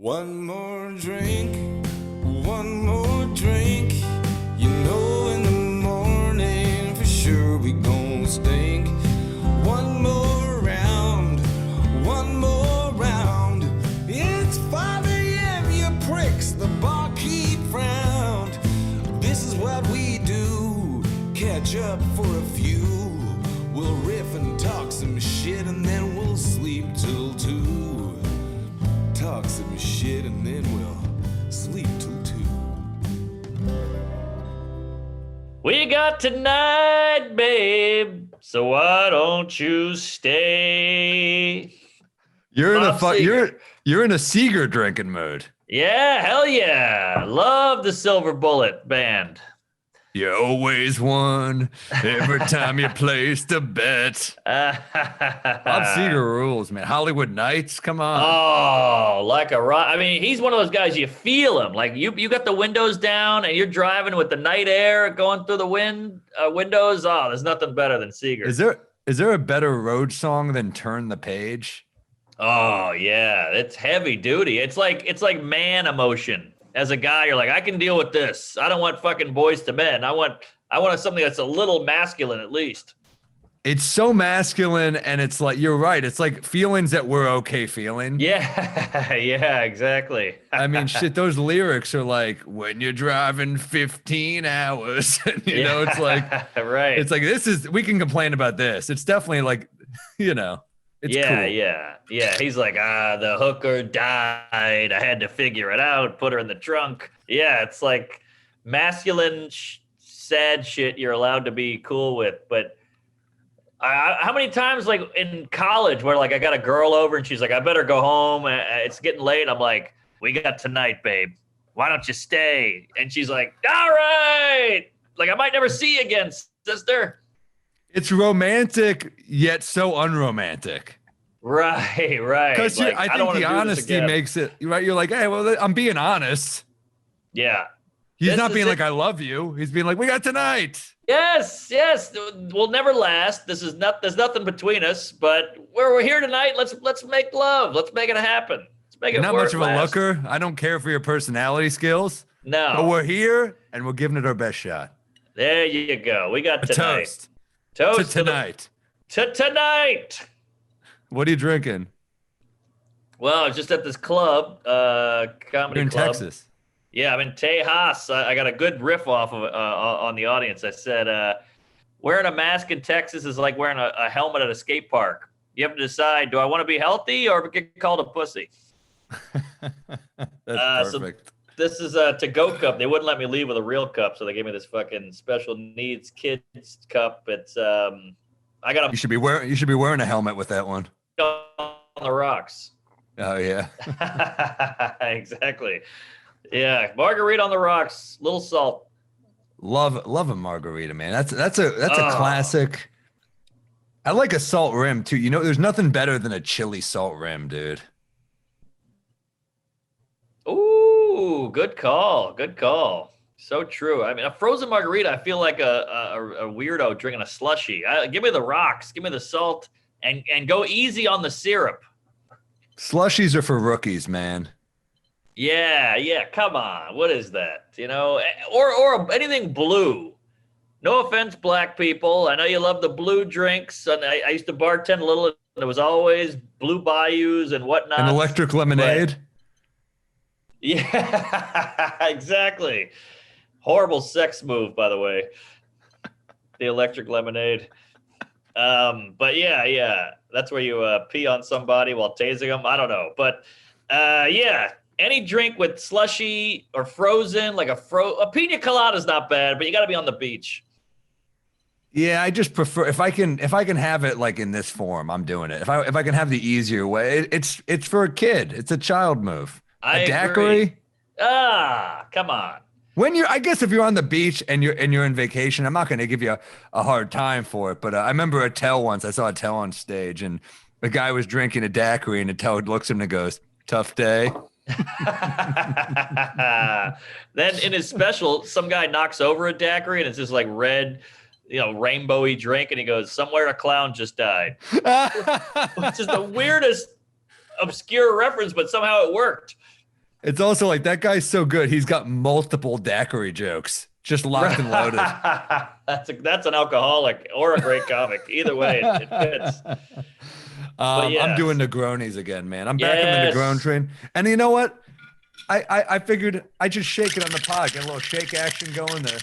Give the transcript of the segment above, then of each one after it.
One more drink, one more drink. You know in the morning for sure we gon' stink. One more round, one more round. It's 5 a.m., you pricks, the barkeep frowned. This is what we do, catch up for a few. We'll riff and talk some shit and then we'll sleep till 2. Talk some shit and then we'll sleep till 2. We got tonight, babe, so why don't you stay? You're in a Seeger drinking mood. Yeah, hell yeah. Love the Silver Bullet band. You always won every time you placed a bet. Bob Seger rules, man. Hollywood Nights, come on. Oh, like a rock. I mean, he's one of those guys, you feel him. Like you got the windows down and you're driving with the night air going through the windows. Oh, there's nothing better than Seeger. Is there a better road song than Turn the Page? Oh, yeah. It's heavy duty. It's like man emotion. As a guy, you're like, I can deal with this. I don't want fucking boys to men. I want something that's a little masculine at least. It's so masculine, and it's like, you're right. It's like feelings that we're okay feeling. Yeah, yeah, exactly. I mean, shit, those lyrics are like, when you're driving 15 hours, you know, it's like, right. It's like, we can complain about this. It's definitely like, you know. It's yeah, cool. yeah. He's like, the hooker died. I had to figure it out, put her in the trunk. Yeah, it's like masculine, sad shit you're allowed to be cool with. But how many times, like in college, where like I got a girl over and she's like, I better go home. It's getting late. I'm like, we got tonight, babe. Why don't you stay? And she's like, all right. Like, I might never see you again, sister. It's romantic, yet so unromantic. Right. Because like, I think the honesty makes it, right? You're like, hey, well, I'm being honest. Yeah. He's not being like, I love you. He's being like, we got tonight. Yes. We'll never last. There's nothing between us, but we're here tonight. Let's make love. Let's make it happen. Let's make it Not work. much of a looker. I don't care for your personality skills. No. But we're here and we're giving it our best shot. There you go. We got tonight. Toast to tonight. To tonight. What are you drinking? Well, I was just at this club, comedy You're in club. Texas. Yeah, I'm in Tejas. I got a good riff off of on the audience. I said, wearing a mask in Texas is like wearing a helmet at a skate park. You have to decide, do I want to be healthy or get called a pussy? That's perfect. So this is a to-go cup. They wouldn't let me leave with a real cup, so they gave me this fucking special needs kids cup. It's I got You should be wearing a helmet with that one. on the rocks. Oh yeah. Exactly. Yeah, margarita on the rocks, little salt. Love a margarita, man. That's a classic. I like a salt rim too. You know, there's nothing better than a chili salt rim, dude. Ooh, good call. So true. I mean, a frozen margarita, I feel like a weirdo drinking a slushie. Give me the rocks, give me the salt, and go easy on the syrup. Slushies are for rookies, man. Yeah. Come on, what is that? You know, or anything blue. No offense, black people. I know you love the blue drinks, and I used to bartend a little, and there was always blue bayous and whatnot. An electric lemonade. Yeah, exactly. Horrible sex move, by the way. The electric lemonade. But yeah, that's where you pee on somebody while tasing them. I don't know, but yeah, any drink with slushy or frozen, like a pina colada is not bad, but you got to be on the beach. Yeah, I just prefer if I can have it like in this form, I'm doing it. If I can have the easier way, it's for a kid. It's a child move. I a daiquiri. Agree. Come on. I guess if you're on the beach and you're in vacation, I'm not going to give you a hard time for it. But I remember Attell once. I saw Attell on stage, and the guy was drinking a daiquiri, and Attell looks at him and goes, "Tough day." Then in his special, some guy knocks over a daiquiri, and it's just like red, rainbowy drink, and he goes, "Somewhere a clown just died," which is the weirdest, obscure reference, but somehow it worked. It's also like that guy's so good. He's got multiple daiquiri jokes, just locked and loaded. That's an alcoholic or a great comic. Either way, it fits. I'm doing Negronis again, man. I'm back on the Negron train. And you know what? I figured I just shake it on the pod, get a little shake action going there.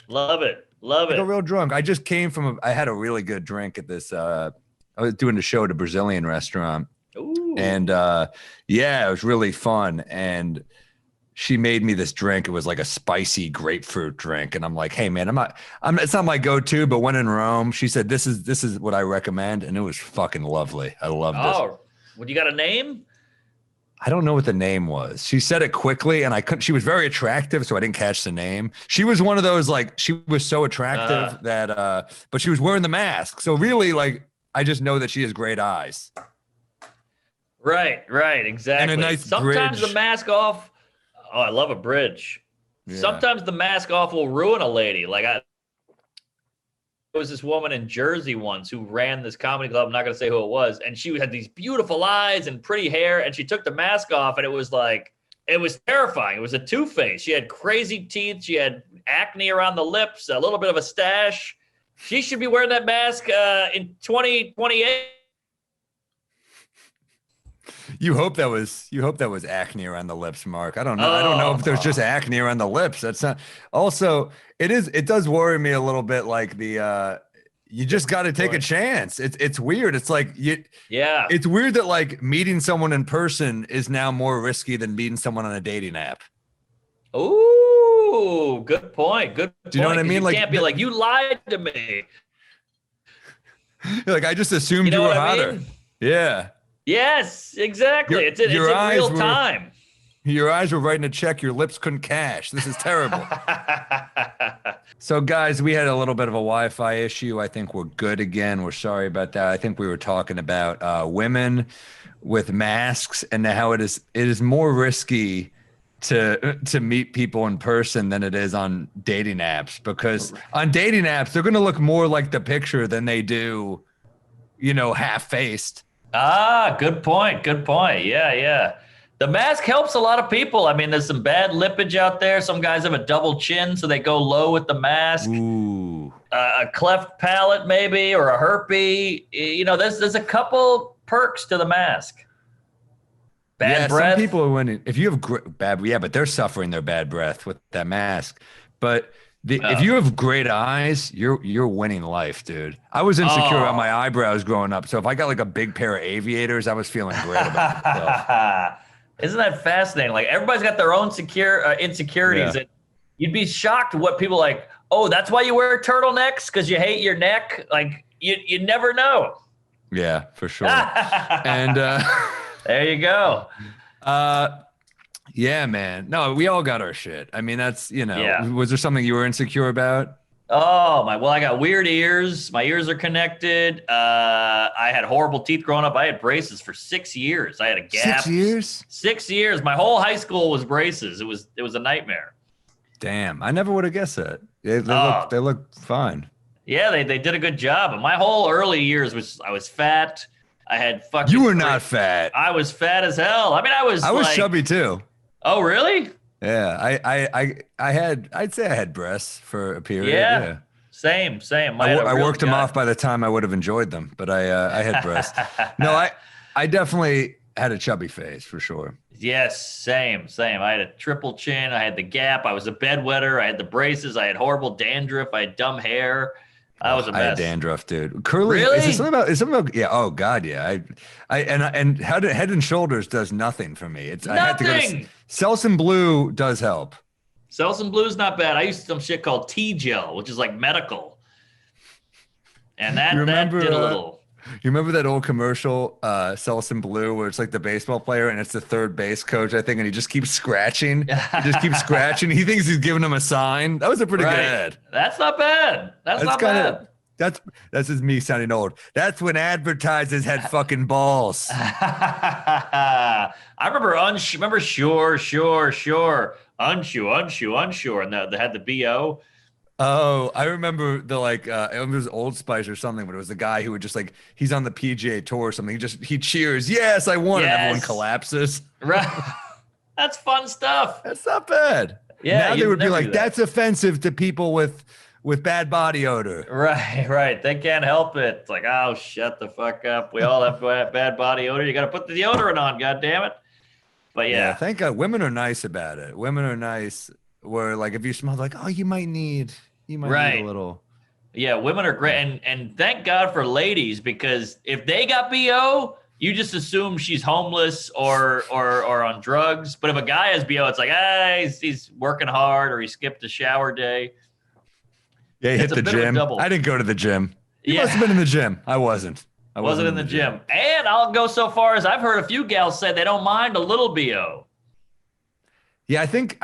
Love it. Love it. A real drunk. I just came from I had a really good drink at this I was doing a show at a Brazilian restaurant. Ooh. And yeah, it was really fun. And she made me this drink. It was like a spicy grapefruit drink. And I'm like, hey man, it's not my go-to, but when in Rome, she said, this is what I recommend. And it was fucking lovely. I loved this. Oh, well, you got a name? I don't know what the name was. She said it quickly and I couldn't, she was very attractive. So I didn't catch the name. She was one of those, like, she was so attractive that, but she was wearing the mask. So really, like, I just know that she has great eyes. Right, exactly. And a nice Sometimes bridge. the mask off. Oh, I love a bridge. Yeah. Sometimes the mask off will ruin a lady. Like there was this woman in Jersey once who ran this comedy club. I'm not going to say who it was. And she had these beautiful eyes and pretty hair. And she took the mask off and it was like, it was terrifying. It was a two-face. She had crazy teeth. She had acne around the lips, a little bit of a stash. She should be wearing that mask in 2028. You hope that was acne around the lips, Mark. I don't know. I don't know if there's just acne around the lips. That's not. Also, it does worry me a little bit. Like you just got to take a chance. It's weird. It's like it's weird that like meeting someone in person is now more risky than meeting someone on a dating app. Ooh, good point. Good point. Do you know what I mean? You can't be like, you lied to me. Like I just assumed you were hotter. mean? Yeah. Yes, exactly. It's in real time. Your eyes were writing a check your lips couldn't cash. This is terrible. So, guys, we had a little bit of a Wi-Fi issue. I think we're good again. We're sorry about that. I think we were talking about women with masks and how it is more risky to meet people in person than it is on dating apps, because on dating apps, they're going to look more like the picture than they do, half-faced. Good point. Good point. Yeah. The mask helps a lot of people. I mean, there's some bad lippage out there. Some guys have a double chin, so they go low with the mask. Ooh. A cleft palate, maybe, or a herpy. There's a couple perks to the mask. Bad breath. Some people are winning. If you have but they're suffering their bad breath with that mask. But if you have great eyes, you're winning life, dude. I was insecure about my eyebrows growing up, so if I got like a big pair of aviators, I was feeling great about myself. Isn't that fascinating? Like everybody's got their own insecurities, and you'd be shocked what people like. Oh, that's why you wear turtleneecks, because you hate your neck. Like you never know. Yeah, for sure. And there you go. Yeah, man. No, we all got our shit. I mean, that's, was there something you were insecure about? Oh, I got weird ears. My ears are connected. I had horrible teeth growing up. I had braces for 6 years. I had a gap. 6 years? 6 years. My whole high school was braces. It was a nightmare. Damn. I never would have guessed that. They look fine. Yeah, they did a good job. But my whole early years I was fat. I had fucking. You were not fat. I was fat as hell. I mean, I was chubby too. Oh, really? Yeah, I'd say I had breasts for a period. Yeah. Same. I worked them off by the time I would have enjoyed them, but I had breasts. No, I definitely had a chubby face for sure. Yes, same. I had a triple chin. I had the gap. I was a bedwetter. I had the braces. I had horrible dandruff. I had dumb hair. I was a mess. I had dandruff, dude. Curly. Really? Is it something about? Yeah. Oh God, yeah. And Head and Shoulders does nothing for me. It's nothing. I had to go to, Selsun Blue does help. Selsun Blue's not bad. I used some shit called T-gel, which is like medical, and that did a little. You remember that old commercial, Selsun Blue, where it's like the baseball player and it's the third base coach, I think, and he just keeps scratching. He thinks he's giving him a sign. That was a pretty good ad. That's not bad. That's not bad. That's just me sounding old. That's when advertisers had fucking balls. I remember Sure, Unsure, and they had the BO. Oh, I remember it was Old Spice or something, but it was the guy who would just like, he's on the PGA Tour or something. He cheers, yes, I won, and everyone collapses. Right. That's fun stuff. That's not bad. Yeah, Now they you'd would be never like, do that. that's offensive to people with bad body odor. Right. They can't help it. It's like, oh, shut the fuck up. We all have bad body odor. You got to put the deodorant on, God damn it. But yeah. Thank God women are nice about it. Women are nice. Where like if you smell like, oh, you might need a little. Yeah, women are great, and thank God for ladies, because if they got BO, you just assume she's homeless or on drugs. But if a guy has BO, it's like, he's working hard or he skipped a shower day. Yeah, he hit the gym. I didn't go to the gym. You must have been in the gym. I wasn't. I wasn't in the gym. And I'll go so far as I've heard a few gals say they don't mind a little BO. Yeah, I think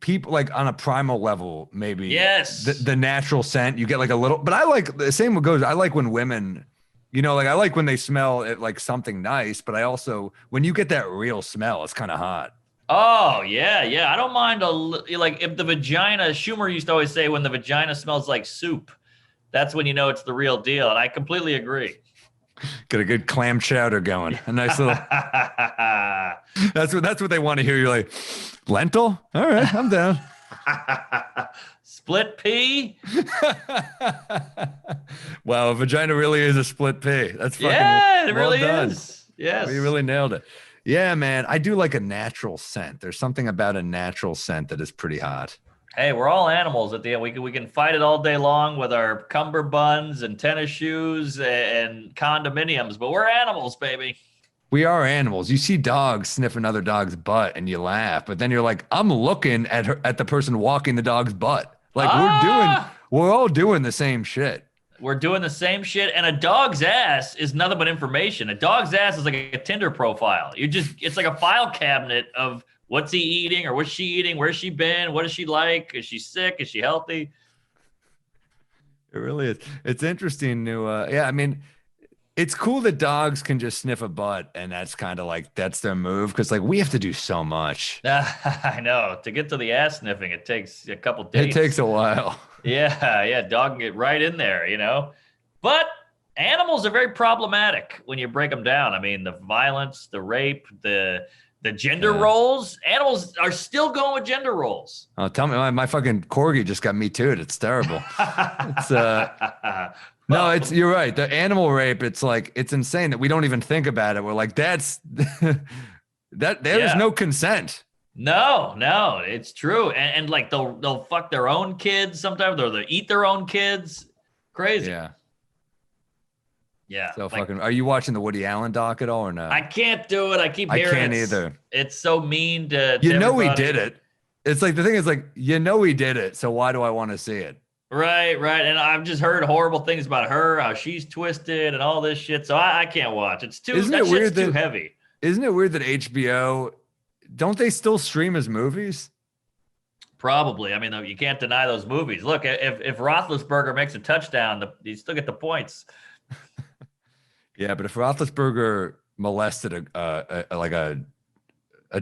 people like on a primal level, maybe. Yes. The natural scent, you get like a little, but I like the same what goes. I like when women, like I like when they smell it like something nice, but I also, when you get that real smell, it's kind of hot. Oh, yeah. I don't mind like if the vagina, Schumer used to always say when the vagina smells like soup, that's when you know it's the real deal. And I completely agree. Get a good clam chowder going. A nice little. That's what they want to hear. You're like, lentil? All right, I'm down. Split pea? Wow, a vagina really is a split pea. That's fucking it well really done. is. Yes. You really nailed it. Yeah, man. I do like a natural scent. There's something about a natural scent that is pretty hot. Hey, we're all animals at the end. We can fight it all day long with our cummerbunds and tennis shoes and condominiums, but we're animals, baby. We are animals. You see dogs sniff another dog's butt and you laugh, but then you're like, I'm looking at the person walking the dog's butt. Like we're all doing the same shit. We're doing the same shit, and a dog's ass is nothing but information. A dog's ass is like a Tinder profile. It's like a file cabinet of what's he eating or what's she eating? Where's she been? What is she like? Is she sick? Is she healthy? It really is. It's interesting to, I mean, it's cool that dogs can just sniff a butt and that's kind of like, that's their move. Cause like we have to do so much. I know. To get to the ass sniffing, it takes a couple days. It takes a while. Yeah. Dog can get right in there, But animals are very problematic when you break them down. I mean, the violence, the rape, the gender roles. Animals are still going with gender roles. Oh, tell me, my fucking corgi just got me too. It's terrible. It's no, you're right. The animal rape, it's like, it's insane that we don't even think about it. We're like, there's no consent. No, it's true. And like they'll fuck their own kids sometimes, or they'll eat their own kids. Crazy. Yeah. So fucking, are you watching the Woody Allen doc at all or not? I can't do it. I keep hearing I can't either. It's so mean to he everybody. did it. It's like, the thing is like, he did it. So why do I want to see it? Right. And I've just heard horrible things about her, how she's twisted and all this shit. So I can't watch. It's too, Isn't it weird too heavy. Isn't it weird that HBO, don't they still stream his movies? Probably. I mean, you can't deny those movies. Look, if Roethlisberger makes a touchdown, you still get the points. Yeah, but if Roethlisberger molested a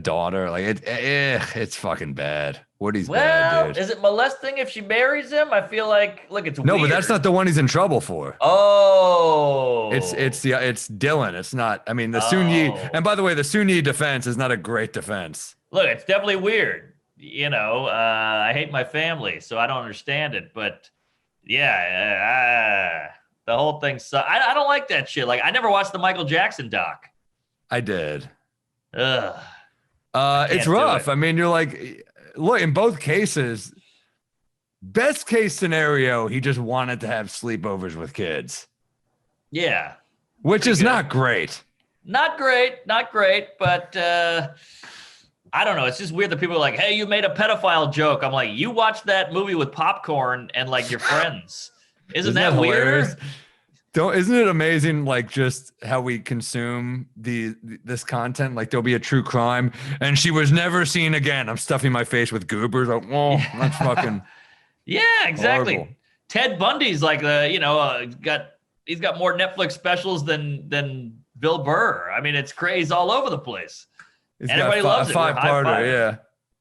daughter, like it's fucking bad. Woody's bad, dude. Is it molesting if she marries him? I feel like, look, it's no, weird. but that's not the one he's in trouble for. Oh, it's Dylan. It's not. I mean, the Sunyi, and by the way, the Sunyi defense is not a great defense. Look, it's definitely weird. I hate my family, so I don't understand it. But yeah, the whole thing sucks. I don't like that shit. Like, I never watched the Michael Jackson doc. I did. Ugh. It's rough. I mean, you're like, look, in both cases, best case scenario, he just wanted to have sleepovers with kids. Yeah. Which is not great. Not great, but I don't know. It's just weird that people are like, hey, you made a pedophile joke. I'm like, you watched that movie with popcorn and like your friends. Isn't that weird? Isn't it amazing, like, just how we consume this content? Like, there'll be a true crime, and she was never seen again. I'm stuffing my face with goobers. Like, that's fucking. Yeah, exactly. Horrible. Ted Bundy's like he's got more Netflix specials than Bill Burr. I mean, it's crazy all over the place. Everybody loves it. Five-parter,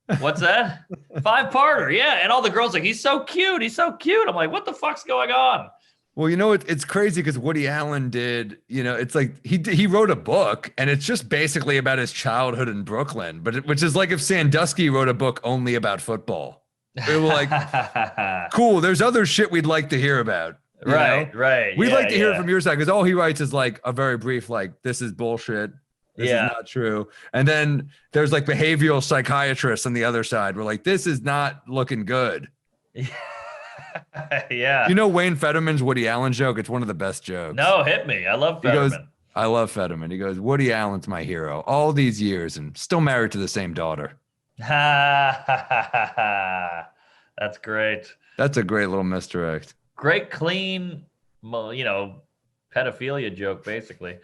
yeah. What's that? 5-parter, yeah. And all the girls like, he's so cute. I'm like, what the fuck's going on? Well, it's crazy because Woody Allen did, it's like he wrote a book and it's just basically about his childhood in Brooklyn, which is like if Sandusky wrote a book only about football. We were like, cool, there's other shit we'd like to hear about. Right. We'd like to hear it from your side because all he writes is like a very brief, like, this is bullshit. This is not true. And then there's like behavioral psychiatrists on the other side. We're like, this is not looking good. Yeah. Wayne Fetterman's Woody Allen joke? It's one of the best jokes. No, hit me. I love Fetterman. He goes, I love Fetterman. He goes, Woody Allen's my hero. All these years and still married to the same daughter. That's great. That's a great little misdirect. Great, clean, pedophilia joke, basically.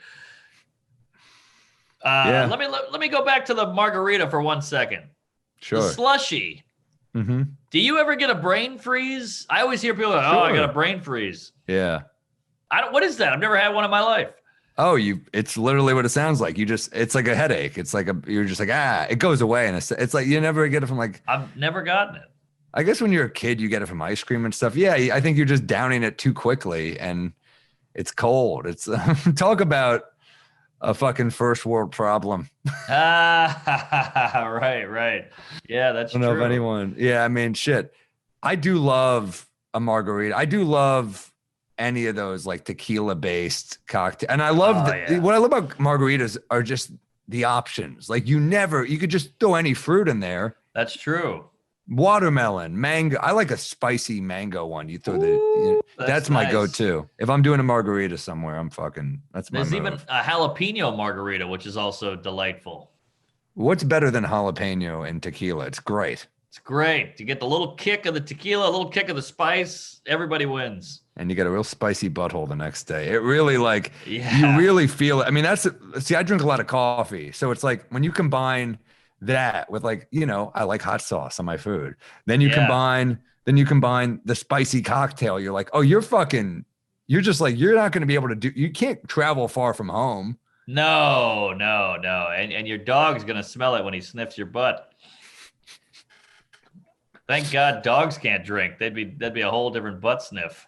Let me go back to the margarita for 1 second. Sure. The slushy. Mm-hmm. Do you ever get a brain freeze? I always hear people go, I got a brain freeze. Yeah. What is that? I've never had one in my life. Oh, it's literally what it sounds like. It's like a headache. It's like you're just like, it goes away. And it's like, you never get it from like. I've never gotten it. I guess when you're a kid, you get it from ice cream and stuff. Yeah. I think you're just downing it too quickly and it's cold. It's talk about a fucking first world problem. Right. Yeah, that's true. I don't know if anyone. Yeah, I mean, shit. I do love a margarita. I do love any of those like tequila based cocktail. And I love what I love about margaritas are just the options. Like you could just throw any fruit in there. That's true. Watermelon, mango. I like a spicy mango one. You throw that's my go-to. If I'm doing a margarita somewhere, that's my There's move. even a jalapeno margarita, which is also delightful. What's better than jalapeno and tequila? It's great. It's great. You get the little kick of the tequila, a little kick of the spice. Everybody wins. And you get a real spicy butthole the next day. It really you really feel it. I mean, I drink a lot of coffee. So it's like when you combine that with like, I like hot sauce on my food. Then you combine the spicy cocktail. You're like, oh, you're just like, you're not going to be able to you can't travel far from home. No. And your dog's going to smell it when he sniffs your butt. Thank God dogs can't drink. That'd be a whole different butt sniff.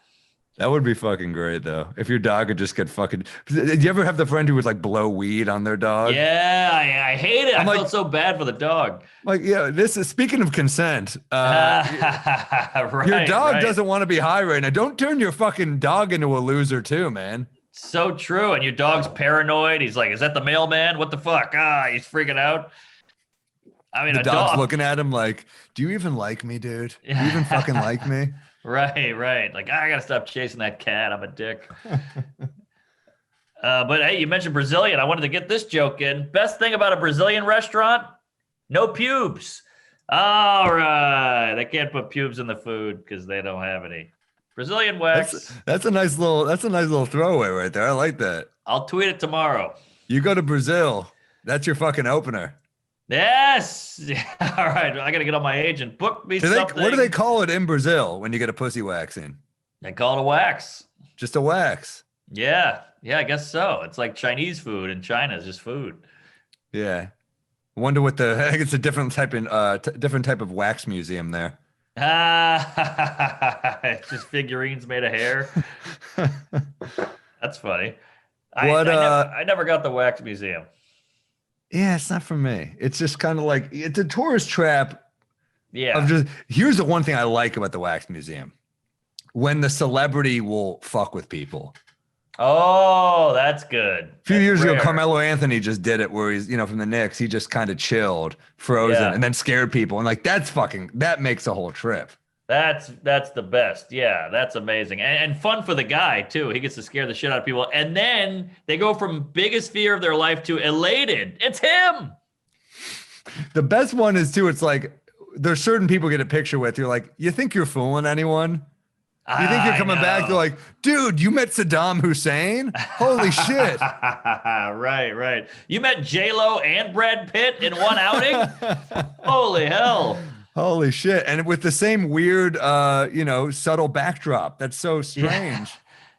That would be fucking great though. If your dog could just get fucking. Did you ever have the friend who would like blow weed on their dog? Yeah, I hate it. I felt so bad for the dog. Like, yeah, this is speaking of consent. Right, your dog doesn't want to be high right now. Don't turn your fucking dog into a loser too, man. So true. And your dog's paranoid. He's like, is that the mailman? What the fuck? He's freaking out. I mean, the dog's looking at him like, do you even like me, dude? Do you even fucking like me? Right. Like, I got to stop chasing that cat. I'm a dick. But hey, you mentioned Brazilian. I wanted to get this joke in. Best thing about a Brazilian restaurant? No pubes. All right. They can't put pubes in the food because they don't have any. Brazilian wax. That's a nice little throwaway right there. I like that. I'll tweet it tomorrow. You go to Brazil. That's your fucking opener. Yes. All right. I got to get on my agent. Book me something. What do they call it in Brazil when you get a pussy waxing? They call it a wax. Just a wax. Yeah. I guess so. It's like Chinese food in China. It's just food. Yeah. I wonder I think it's a different type of wax museum there. It's just figurines made of hair. That's funny. I never got the wax museum. Yeah, it's not for me. It's just kind of like it's a tourist trap. Yeah. Here's the one thing I like about the wax museum: when the celebrity will fuck with people. Oh, that's good. A few years ago, Carmelo Anthony just did it, where he's from the Knicks. He just kind of chilled, frozen, and then scared people, and like that makes a whole trip. That's the best. Yeah, that's amazing. And fun for the guy, too. He gets to scare the shit out of people. And then they go from biggest fear of their life to elated. It's him. The best one is, too, it's like there's certain people get a picture with. You're like, you think you're fooling anyone? You think you're coming back? They're like, dude, you met Saddam Hussein? Holy shit. Right. You met J-Lo and Brad Pitt in one outing? Holy hell. Holy shit. And with the same weird, subtle backdrop. That's so strange.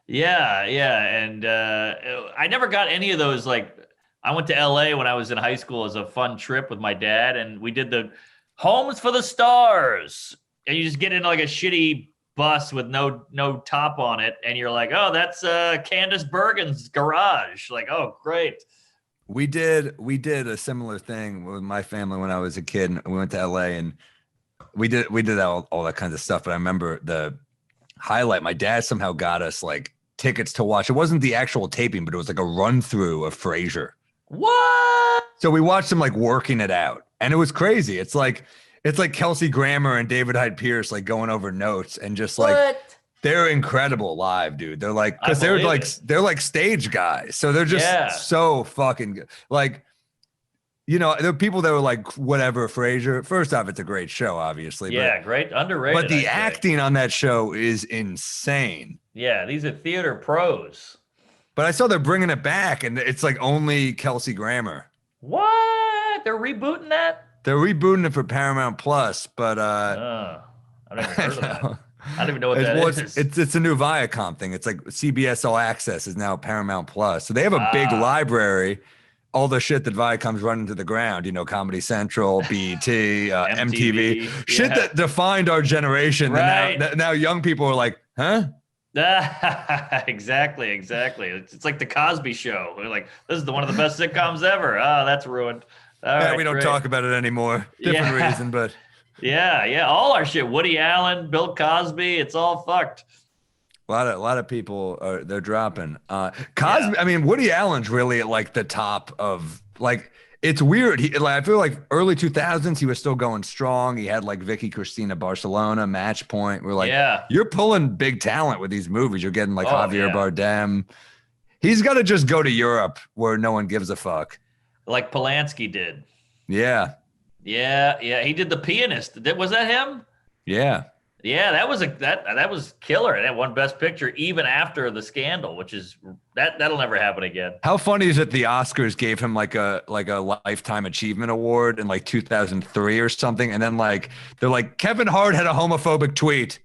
Yeah. And I never got any of those. Like, I went to LA when I was in high school as a fun trip with my dad. And we did the Homes for the Stars. And you just get into like a shitty bus with no top on it, and you're like, oh, that's Candace Bergen's garage. Like, oh, great. We did a similar thing with my family when I was a kid, and we went to LA, and we did all that kinds of stuff. But I remember the highlight. My dad somehow got us like tickets to watch. It wasn't the actual taping, but it was like a run through of Frasier. What? So we watched them like working it out, and it was crazy. It's like Kelsey Grammer and David Hyde Pierce like going over notes, and just like they're incredible live, dude. They're like, because they're like stage guys, so they're just so fucking good. Like, you know, there are people that were like, whatever, Frasier. First off, it's a great show, obviously. Yeah, great, underrated. But the acting on that show is insane. Yeah, these are theater pros. But I saw they're bringing it back, and it's like only Kelsey Grammer. What? They're rebooting that? They're rebooting it for Paramount Plus, but I've never heard of that. I don't even know what that is. It's a new Viacom thing. It's like CBS All Access is now Paramount Plus. So they have a big library, all the shit that Viacom's running to the ground, you know, Comedy Central, BET, MTV, shit that defined our generation. Right. And now young people are like, huh? Exactly. It's like the Cosby Show. We're like, this is one of the best sitcoms ever. Oh, that's ruined. All right, we don't talk about it anymore. Different reason, but yeah. All our shit. Woody Allen, Bill Cosby, it's all fucked. A lot of people they're dropping. Cosby. I mean, Woody Allen's really at like the top of like. It's weird. I feel like early 2000s, he was still going strong. He had like Vicky Cristina Barcelona, Match Point. We're like, you're pulling big talent with these movies. You're getting like Javier Bardem. He's got to just go to Europe where no one gives a fuck. Like Polanski did. Yeah. He did The Pianist. Was that him? Yeah. Yeah, that was killer. That won Best Picture even after the scandal, which is that'll never happen again. How funny is it the Oscars gave him like a lifetime achievement award in like 2003 or something, and then like they're like, Kevin Hart had a homophobic tweet.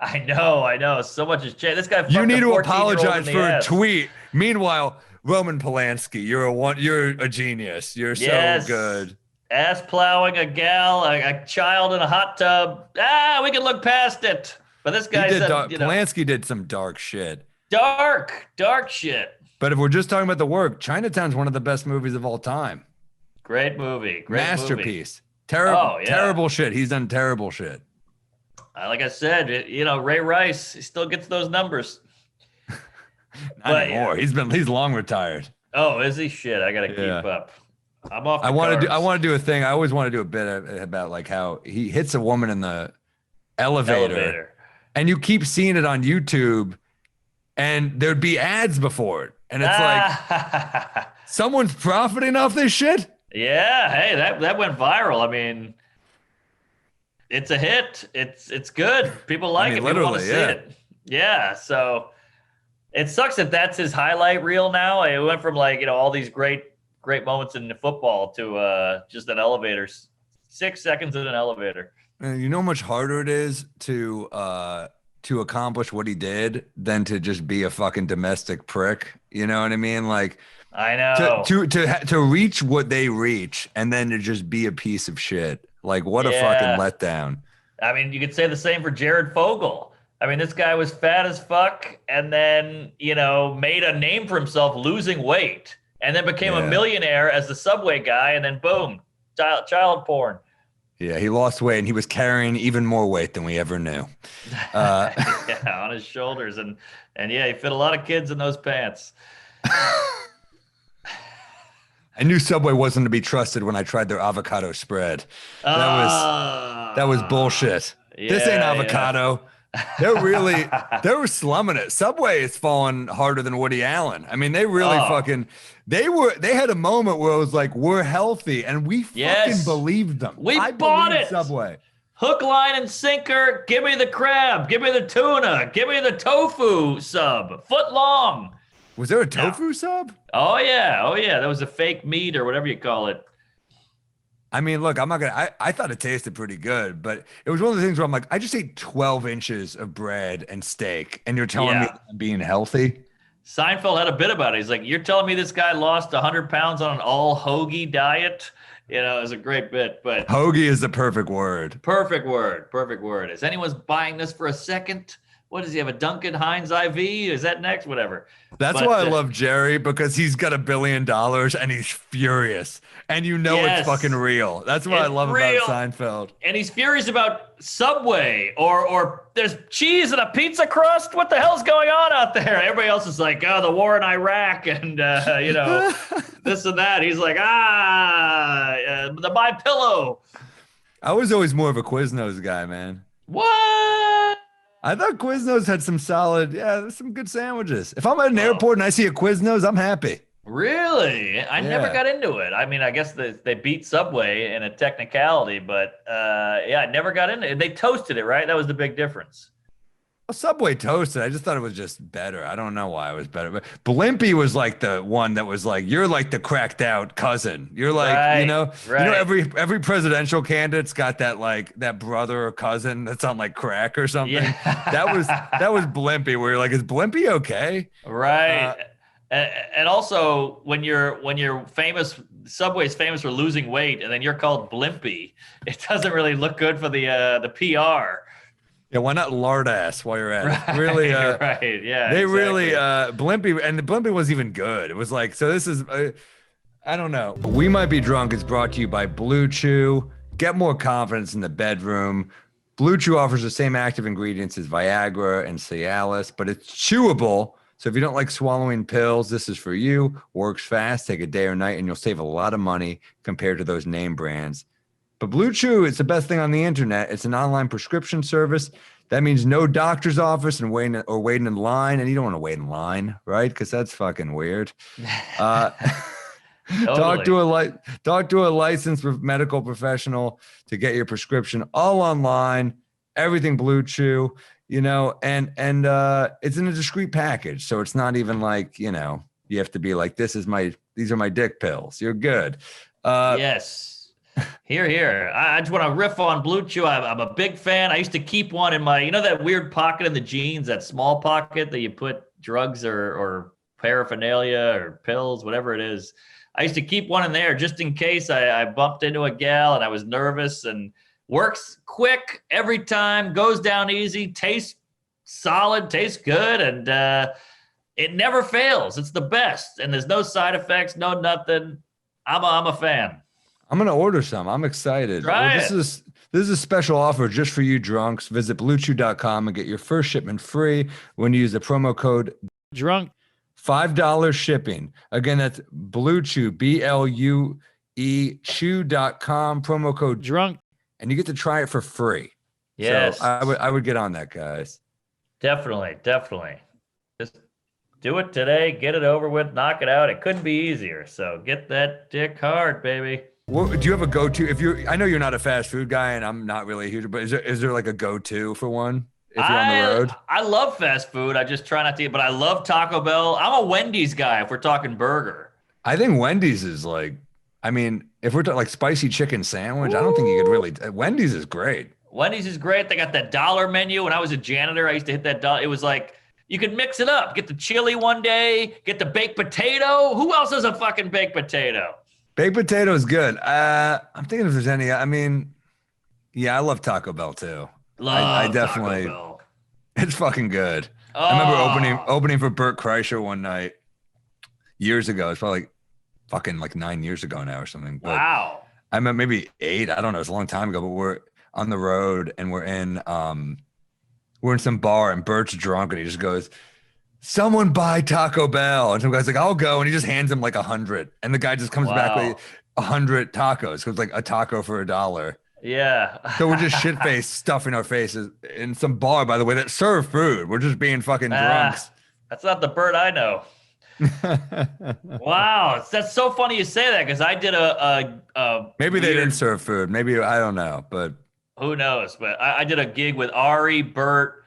I know. So much has changed. This guy. You need to apologize for a tweet. Meanwhile, Roman Polanski, you're a genius. You're so good. Ass plowing a gal, a child in a hot tub. We can look past it. But this guy said, Polanski did some dark shit. Dark shit. But if we're just talking about the work, Chinatown's one of the best movies of all time. Great movie. Masterpiece. Terrible shit. He's done terrible shit. Like I said, Ray Rice, he still gets those numbers. Not anymore. He's long retired. Oh, is he? Shit, I gotta keep up. I'm off. I want to do a thing. I always want to do a bit about like how he hits a woman in the elevator, and you keep seeing it on YouTube, and there'd be ads before it, and it's like someone's profiting off this shit. Yeah, hey, that went viral. I mean, it's a hit. It's good. People like it. People want to see it. Yeah, so it sucks that that's his highlight reel now. It went from like all these great moments in the football to just an elevator, 6 seconds in an elevator. And you know how much harder it is to accomplish what he did than to just be a fucking domestic prick. You know what I mean? Like, I know to reach what they reach and then to just be a piece of shit. Like, what a fucking letdown. I mean, you could say the same for Jared Fogle. I mean, this guy was fat as fuck and then, made a name for himself losing weight. And then became a millionaire as the Subway guy, and then boom, child porn. Yeah, he lost weight, and he was carrying even more weight than we ever knew. On his shoulders, and he fit a lot of kids in those pants. I knew Subway wasn't to be trusted when I tried their avocado spread. That was bullshit. This ain't avocado. They were slumming it. Subway is falling harder than Woody Allen. I mean, they really they had a moment where it was like, we're healthy, and we fucking believed them. I bought it. Subway. Hook, line, and sinker. Give me the crab. Give me the tuna. Give me the tofu sub. Foot long. Was there a tofu sub? Oh yeah. That was a fake meat or whatever you call it. I mean, look, I thought it tasted pretty good, but it was one of the things where I'm like, I just ate 12 inches of bread and steak, and you're telling me I'm being healthy? Seinfeld had a bit about it. He's like, you're telling me this guy lost 100 pounds on an all hoagie diet It was a great bit, but Hoagie is the perfect word. Perfect word. Is anyone's buying this for a second? What does he have? A Duncan Hines IV? Is that next? Whatever. That's why I love Jerry, because he's got $1 billion and he's furious. And it's fucking real. That's what I love about Seinfeld. And he's furious about Subway or there's cheese and a pizza crust. What the hell's going on out there? Everybody else is like, the war in Iraq and, this and that. He's like, the My Pillow. I was always more of a Quiznos guy, man. What? I thought Quiznos had some solid, there's some good sandwiches. If I'm at an airport and I see a Quiznos, I'm happy. Really? I never got into it. I mean, I guess they beat Subway in a technicality, but I never got into it. They toasted it, right? That was the big difference. Well, Subway toasted. I just thought it was just better. I don't know why it was better. But Blimpie was like the one that was like, you're like the cracked out cousin. You're like, every presidential candidate's got that brother or cousin that's on like crack or something. Yeah. That was Blimpie, where you're like, is Blimpie okay? Right. And also when you're famous, Subway's famous for losing weight, and then you're called Blimpie, it doesn't really look good for the PR. Yeah, why not lard ass while you're at it? Really, right? Yeah, they really Blimpie, and the Blimpie was even good. It was like, so this is, I don't know. We Might Be Drunk is brought to you by Blue Chew. Get more confidence in the bedroom. Blue Chew offers the same active ingredients as Viagra and Cialis, but it's chewable. So if you don't like swallowing pills, this is for you. Works fast, take a day or night, and you'll save a lot of money compared to those name brands. But Blue Chew, it's the best thing on the internet. It's an online prescription service. That means no doctor's office and waiting in line. And you don't want to wait in line, right? Because that's fucking weird. Talk to a licensed medical professional to get your prescription all online. Everything Blue Chew, and it's in a discreet package. So it's not even like, you have to be like, these are my dick pills. You're good. Yes. Here. I just want to riff on Blue Chew. I'm a big fan. I used to keep one in my, that weird pocket in the jeans, that small pocket that you put drugs or paraphernalia or pills, whatever it is. I used to keep one in there just in case I bumped into a gal and I was nervous, and works quick every time, goes down easy, tastes solid, tastes good, and it never fails. It's the best, and there's no side effects, no nothing. I'm a fan. I'm gonna order some. I'm excited. This is a special offer just for you drunks. Visit BlueChew.com and get your first shipment free when you use the promo code DRUNK. $5 shipping. Again, that's BlueChew, BLUE chew.com, promo code DRUNK, and you get to try it for free. Yes, so I would get on that, guys. Definitely. Just do it today. Get it over with. Knock it out. It couldn't be easier. So get that dick hard, baby. Do you have a go-to? I know you're not a fast food guy, and I'm not really a huge, but is there like a go-to for one if you're on the road? I love fast food. I just try not to eat, but I love Taco Bell. I'm a Wendy's guy if we're talking burger. I think Wendy's is like, if we're talking like spicy chicken sandwich, I don't think you could really. Wendy's is great. Wendy's is great. They got that dollar menu. When I was a janitor, I used to hit that dollar. It was like, you could mix it up. Get the chili one day, get the baked potato. Who else has a fucking baked potato? Baked potato is good. I'm thinking if there's any. I love Taco Bell too. I definitely. Taco Bell. It's fucking good. Oh. I remember opening for Bert Kreischer one night years ago. It's probably fucking like 9 years ago now or something. But wow. I meant maybe 8. I don't know. It's a long time ago. But we're on the road and we're in some bar and Bert's drunk and he just goes, "Someone buy Taco Bell." And some guy's like, "I'll go." And he just hands him like 100. And the guy just comes back with 100 tacos. So it's like a taco for $1. Yeah. So we're just shit-faced stuffing our faces in some bar, by the way, that serve food. We're just being fucking drunks. That's not the Bert I know. Wow. That's so funny you say that because I did maybe they didn't serve food. Maybe, I don't know, but. Who knows? But I did a gig with Ari, Bert,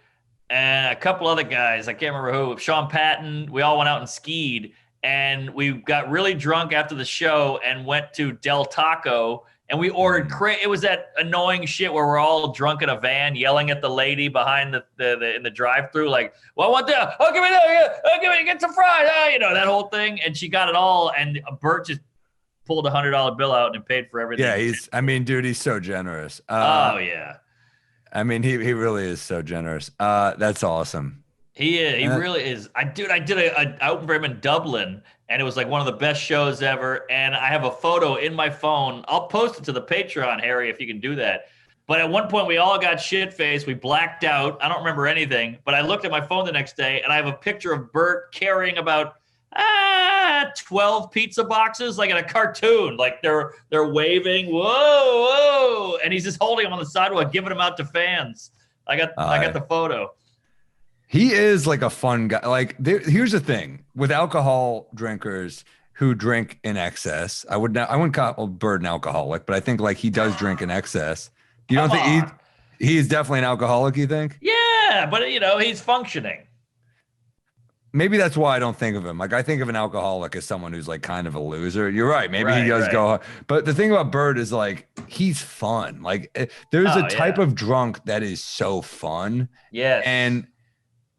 and a couple other guys. I can't remember who. Sean Patton. We all went out and skied. And we got really drunk after the show and went to Del Taco. And we ordered it was that annoying shit where we're all drunk in a van yelling at the lady behind in the drive-thru, like, "Well, I want that. Oh, give me that. Oh, give me get some fries." That whole thing. And she got it all. And Bert just pulled $100 bill out and paid for everything. Yeah, dude, he's so generous. Oh yeah. I mean, he really is so generous. That's awesome. He really is. I did a open for him in Dublin, and it was like one of the best shows ever. And I have a photo in my phone. I'll post it to the Patreon, Harry, if you can do that. But at one point, we all got shit-faced. We blacked out. I don't remember anything. But I looked at my phone the next day, and I have a picture of Bert carrying about 12 pizza boxes, like in a cartoon. Like they're waving, whoa, whoa, and he's just holding them on the sidewalk, giving them out to fans. I got the photo. He is like a fun guy. Like here's the thing with alcohol drinkers who drink in excess. I wouldn't call Bert an alcoholic, but I think like he does drink in excess. You don't think he's definitely an alcoholic, you think? Yeah, but he's functioning. Maybe that's why I don't think of him. Like I think of an alcoholic as someone who's like kind of a loser. You're right. Maybe he does go. But the thing about Bert is like he's fun. Like there's a type of drunk that is so fun. Yes. And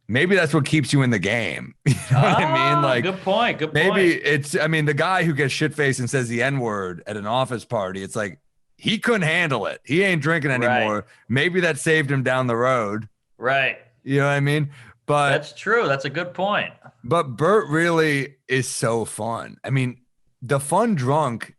maybe that's what keeps you in the game. You know what I mean? Like good point. Maybe it's the guy who gets shit-faced and says the N-word at an office party. It's like he couldn't handle it. He ain't drinking anymore. Right. Maybe that saved him down the road. Right. You know what I mean? But that's true. That's a good point. But Bert really is so fun. I mean, the fun drunk,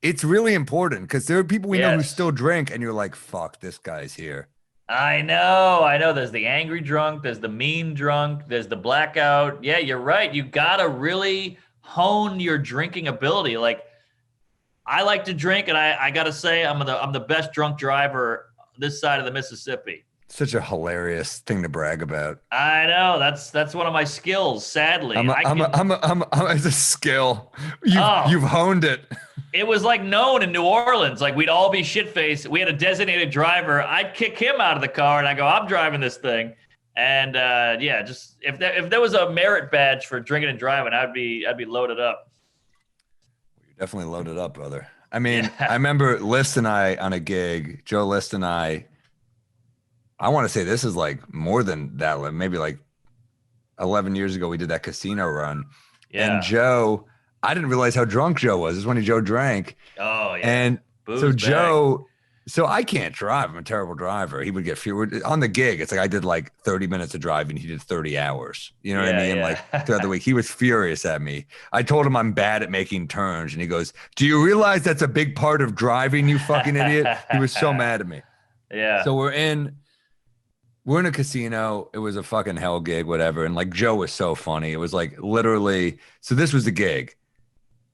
it's really important because there are people we know who still drink, and you're like, fuck, this guy's here. I know. There's the angry drunk. There's the mean drunk. There's the blackout. Yeah, you're right. You got to really hone your drinking ability. Like, I like to drink, and I got to say, I'm the best drunk driver this side of the Mississippi. Such a hilarious thing to brag about. I know that's one of my skills. Sadly, it's a skill. You've honed it. It was like known in New Orleans. Like we'd all be shit faced. We had a designated driver. I'd kick him out of the car and I go, I'm driving this thing. And just if there was a merit badge for drinking and driving, I'd be loaded up. You're definitely loaded up, brother. I mean, I remember List and I on a gig. Joe List and I want to say this is like more than that. Maybe like 11 years ago, we did that casino run. Yeah. And Joe, I didn't realize how drunk Joe was. This is when Joe drank. Oh, yeah. And so Joe, I can't drive. I'm a terrible driver. He would get fewer on the gig. It's like I did like 30 minutes of driving. He did 30 hours. You know what I mean? Like throughout the week, he was furious at me. I told him I'm bad at making turns. And he goes, do you realize that's a big part of driving, you fucking idiot? He was so mad at me. Yeah. So we're in a casino. It was a fucking hell gig, whatever. And like Joe was so funny. It was like literally, so this was the gig.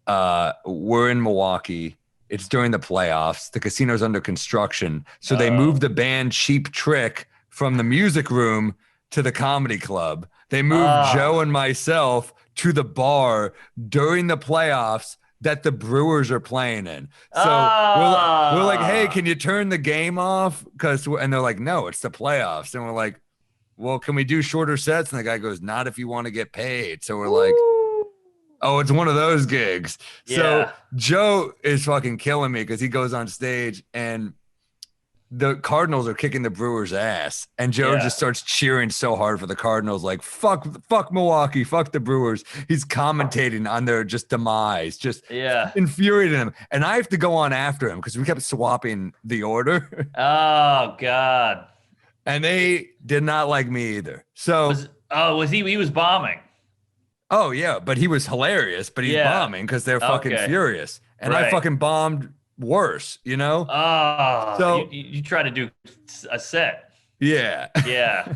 We're in Milwaukee. It's during the playoffs. The casino's under construction. So they moved the band Cheap Trick from the music room to the comedy club. They moved Joe and myself to the bar during the playoffs that the Brewers are playing in. So we're like, hey, can you turn the game off? And they're like, no, it's the playoffs. And we're like, well, can we do shorter sets? And the guy goes, not if you want to get paid. So we're like, oh, it's one of those gigs. Yeah. So Joe is fucking killing me because he goes on stage and the Cardinals are kicking the Brewers' ass. And Joe just starts cheering so hard for the Cardinals, like, fuck Milwaukee, fuck the Brewers. He's commentating on their just demise, just infuriating them. And I have to go on after him because we kept swapping the order. Oh, God. And they did not like me either. So he was bombing. Oh, yeah, but he was hilarious, but he's bombing because they're fucking furious. And I fucking bombed worse, you know? Oh, so you try to do a set. Yeah. Yeah.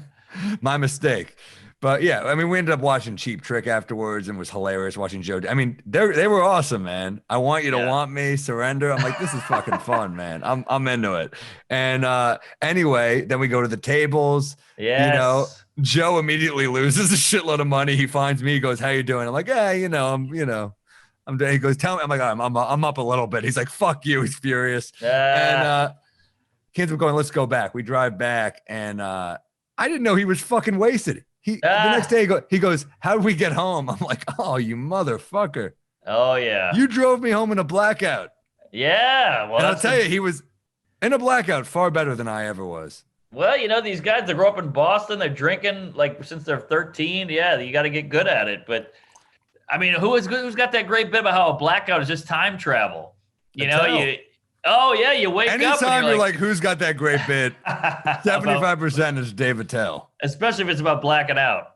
My mistake. But yeah, I mean, we ended up watching Cheap Trick afterwards and it was hilarious watching Joe. I mean, they were awesome, man. I Want You to Want Me, Surrender. I'm like, this is fucking fun, man. I'm into it. And anyway, then we go to the tables. Yes. You know, Joe immediately loses a shitload of money. He finds me, he goes, how you doing? I'm like, he goes, tell me. I'm like, I'm up a little bit. He's like, fuck you. He's furious. And he ends up going, let's go back. We drive back. And I didn't know he was fucking wasted. The next day he goes, how did we get home? I'm like, oh, you motherfucker. Oh, yeah. You drove me home in a blackout. Yeah. Well, and I'll tell you, he was in a blackout far better than I ever was. Well, you know, these guys that grow up in Boston, they're drinking like since they're 13. Yeah, you got to get good at it. But I mean, who's got that great bit about how a blackout is just time travel? You know, you wake up. Anytime you're like, who's got that great bit? 75% is David Tell. Especially if it's about blacking out.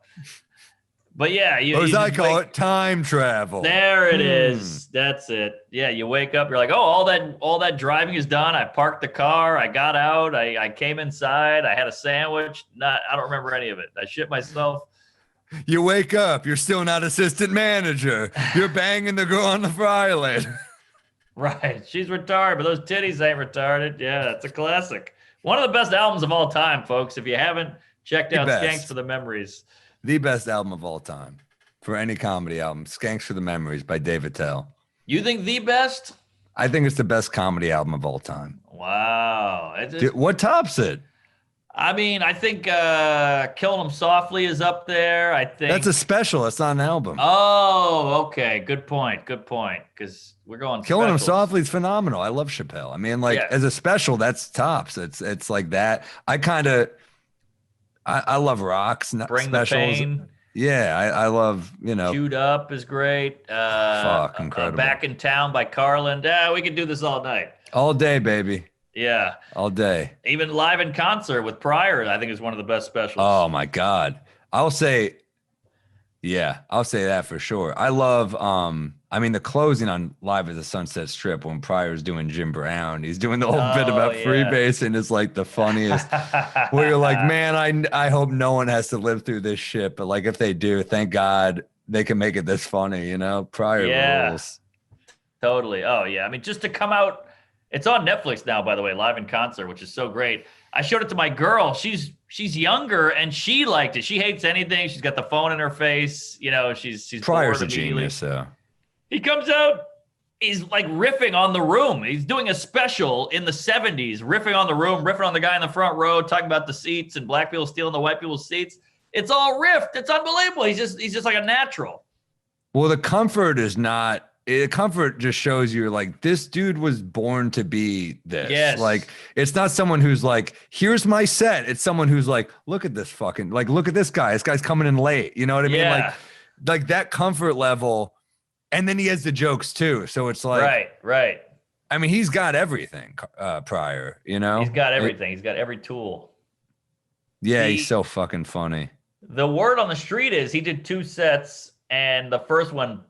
But yeah, or as I call it, time travel. There it is. That's it. Yeah, you wake up, you're like, oh, all that driving is done. I parked the car, I got out, I came inside, I had a sandwich. I don't remember any of it. I shit myself. You wake up, you're still not assistant manager. You're banging the girl on the fry lid. Right. She's retarded, but those titties ain't retarded. Yeah, it's a classic. One of the best albums of all time, folks. If you haven't checked out Skanks for the Memories. The best album of all time for any comedy album. Skanks for the Memories by David Tell. You think the best? I think it's the best comedy album of all time. Wow. Dude, what tops it? I mean, I think Killing 'Em Softly is up there. I think that's a special. It's not an album. Oh, okay. Good point. Because we're going Killing 'Em specials. Softly is phenomenal. I love Chappelle. I mean, like as a special, that's tops. It's like that. I love rocks. Bring specials. the Pain. Yeah, I love, Chewed Up is great. Incredible. Back in Town by Carlin. Yeah, we could do this all night. All day, baby. Yeah. All day. Even live in concert with Pryor, I think is one of the best specials. Oh my God. I'll say that for sure. I love, the closing on Live at the Sunset Strip when Pryor's doing Jim Brown. He's doing the whole bit about freebasing is like the funniest. Where you're like, man, I hope no one has to live through this shit. But like if they do, thank God they can make it this funny, Pryor rules. Totally. Oh yeah. I mean, just to come out, it's on Netflix now, by the way, live in concert, which is so great. I showed it to my girl. She's younger and she liked it. She hates anything. She's got the phone in her face. She's Pryor's a genius, so. He comes out, he's like riffing on The Room. He's doing a special in the 70s, riffing on The Room, riffing on the guy in the front row, talking about the seats and black people stealing the white people's seats. It's all riffed. It's unbelievable. He's just like a natural. Well, the comfort is not. Comfort just shows you like this dude was born to be this. Yes. Like it's not someone who's like, here's my set. It's someone who's like, look at this look at this guy. This guy's coming in late. You know what I mean? Like that comfort level. And then he has the jokes too. So it's like, right. I mean, he's got everything Pryor, He's got everything. He's got every tool. Yeah, he's so fucking funny. The word on the street is he did 2 sets. And the first one,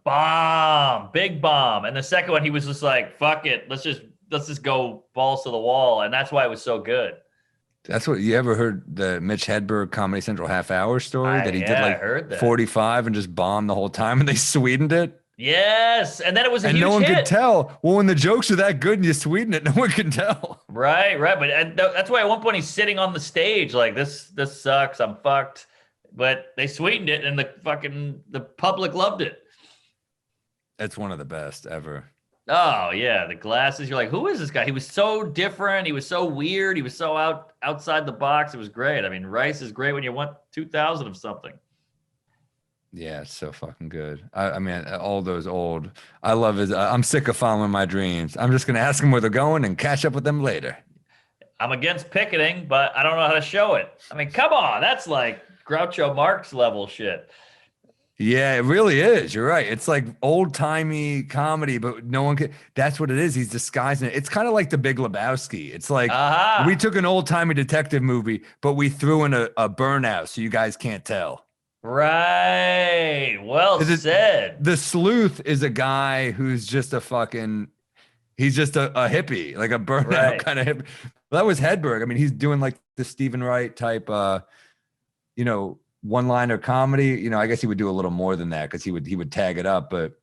big bomb. And the second one, he was just like, fuck it. Let's just go balls to the wall. And that's why it was so good. That's what you ever heard the Mitch Hedberg Comedy Central half hour story that he did like 45 and just bombed the whole time and they Swedened it. Yes. And then it was a huge hit. And no one could tell. Well, when the jokes are that good and you Sweden it, no one can tell. Right. But that's why at one point he's sitting on the stage like this sucks. I'm fucked. But they sweetened it and the public loved it. It's one of the best ever. Oh yeah. The glasses. You're like, who is this guy? He was so different. He was so weird. He was so outside the box. It was great. I mean, Rice is great when you want 2,000 of something. Yeah, it's so fucking good. I mean, all those old. I love his. I'm sick of following my dreams. I'm just gonna ask them where they're going and catch up with them later. I'm against picketing, but I don't know how to show it. I mean, come on, that's like Groucho Marx level shit. Yeah, it really is. You're right. It's like old timey comedy, but no one can. That's what it is. He's disguising it. It's kind of like The Big Lebowski. It's like we took an old timey detective movie, but we threw in a burnout so you guys can't tell. Right. Well said. The sleuth is a guy who's just a fucking, he's just a hippie, like a burnout kind of hippie. Well, that was Hedberg. I mean, he's doing like the Stephen Wright type, one-liner comedy. I guess he would do a little more than that because he would tag it up. But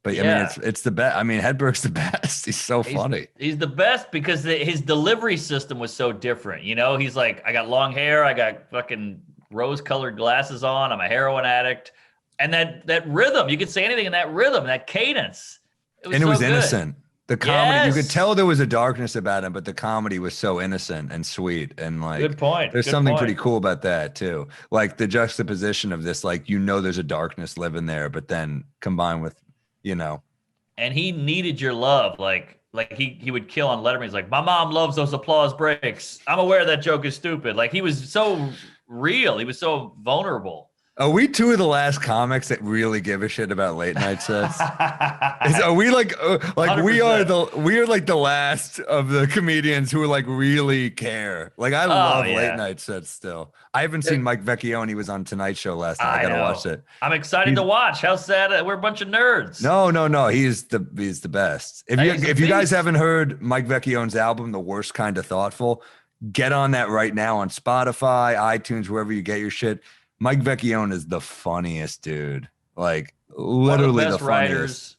yeah. I mean, it's the best. I mean, Hedberg's the best. He's so funny. He's the best because his delivery system was so different. He's like, I got long hair. I got fucking rose-colored glasses on. I'm a heroin addict. And that rhythm, you could say anything in that rhythm, that cadence. It was innocent. The comedy, you could tell there was a darkness about him, but the comedy was so innocent and sweet. And like, good point. There's something pretty cool about that too. Like the juxtaposition of this, like, there's a darkness living there, but then combined with, And he needed your love. Like he would kill on Letterman. He's like, my mom loves those applause breaks. I'm aware that joke is stupid. Like he was so real. He was so vulnerable. Are we two of the last comics that really give a shit about late night sets? Are we like we are 100%. like the last of the comedians who like really care? Like I love yeah. late night sets still. I haven't seen Mike Vecchione. He was on Tonight Show last night. I gotta know. watch it. I'm excited to watch. How sad we're a bunch of nerds. No. He's the best. If you guys beast. haven't heard Mike Vecchione's album, The Worst Kind of Thoughtful, get on that right now on Spotify, iTunes, wherever you get your shit. Mike Vecchione is the funniest dude. Like literally One of the best the funniest. writers.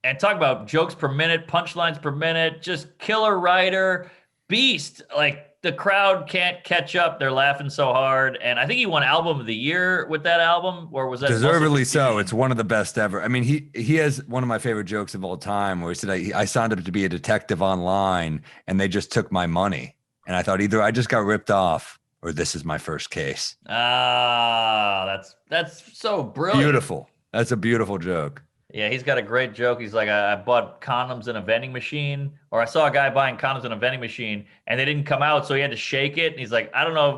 And talk about jokes per minute, punchlines per minute, just killer writer, beast. Like the crowd can't catch up. They're laughing so hard. And I think he won album of the year with that album, or was that Deservedly so. It's one of the best ever. I mean, he has one of my favorite jokes of all time where he said, I signed up to be a detective online and they just took my money. And I thought either I just got ripped off or this is my first case. Ah, that's so brilliant. Beautiful. That's a beautiful joke. Yeah, he's got a great joke. He's like, I bought condoms in a vending machine, or I saw a guy buying condoms in a vending machine, and they didn't come out, so he had to shake it. And he's like, I don't know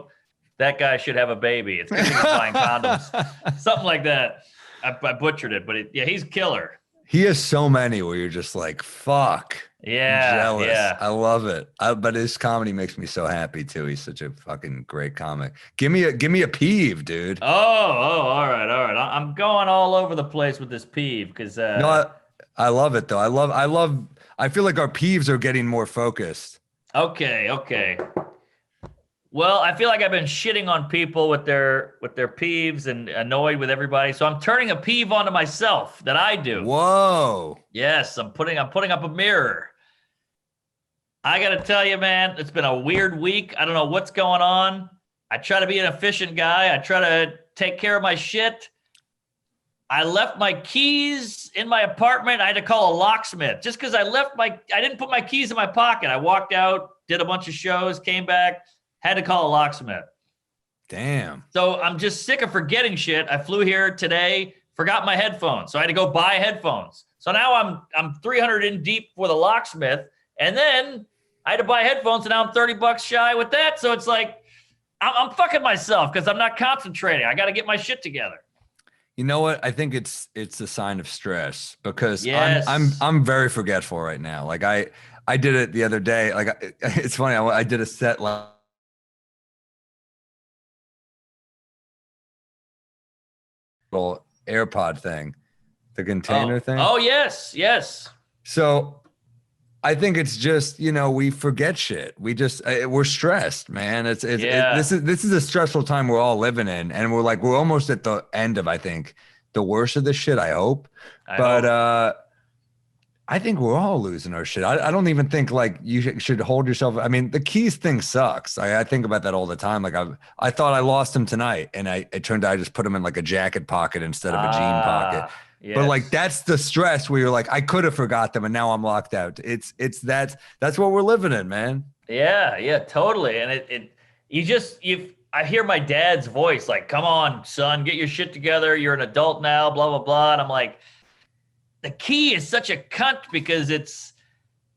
if that guy should have a baby. It's because he's buying condoms. Something like that. I butchered it, but he's killer. He has so many where you're just like, fuck. Yeah, jealous. yeah. I love it. But his comedy makes me so happy too. He's such a fucking great comic. Give me a peeve, dude. Oh, all right. I'm going all over the place with this peeve because No, I love it though. I feel like our peeves are getting more focused. Okay. Well, I feel like I've been shitting on people with their peeves and annoyed with everybody. So I'm turning a peeve onto myself that I do. Whoa. Yes, I'm putting up a mirror. I got to tell you, man, it's been a weird week. I don't know what's going on. I try to be an efficient guy. I try to take care of my shit. I left my keys in my apartment. I had to call a locksmith just because I didn't put my keys in my pocket. I walked out, did a bunch of shows, came back, had to call a locksmith. Damn. So I'm just sick of forgetting shit. I flew here today, forgot my headphones. So I had to go buy headphones. So now I'm 300 in deep with a locksmith. And then I had to buy headphones, and now I'm $30 shy with that. So it's like, I'm fucking myself because I'm not concentrating. I got to get my shit together. You know what? I think it's a sign of stress because Yes. I'm very forgetful right now. Like I did it the other day. Like it's funny. I did a set little AirPod thing, the container thing. Oh, yes. So I think it's just, we forget shit. We're stressed, man. This is a stressful time we're all living in. And we're almost at the end of, I think, the worst of this shit, I hope. I think we're all losing our shit. I don't even think like you should hold yourself. I mean, the keys thing sucks. I think about that all the time. Like I thought I lost them tonight, and it turned out I just put them in like a jacket pocket instead of a jean pocket. Yes. But like that's the stress where you're like, I could have forgot them, and now I'm locked out. That's what we're living in, man. Yeah, totally. And I hear my dad's voice like, "Come on, son, get your shit together. You're an adult now." Blah blah blah. And I'm like, the key is such a cunt because it's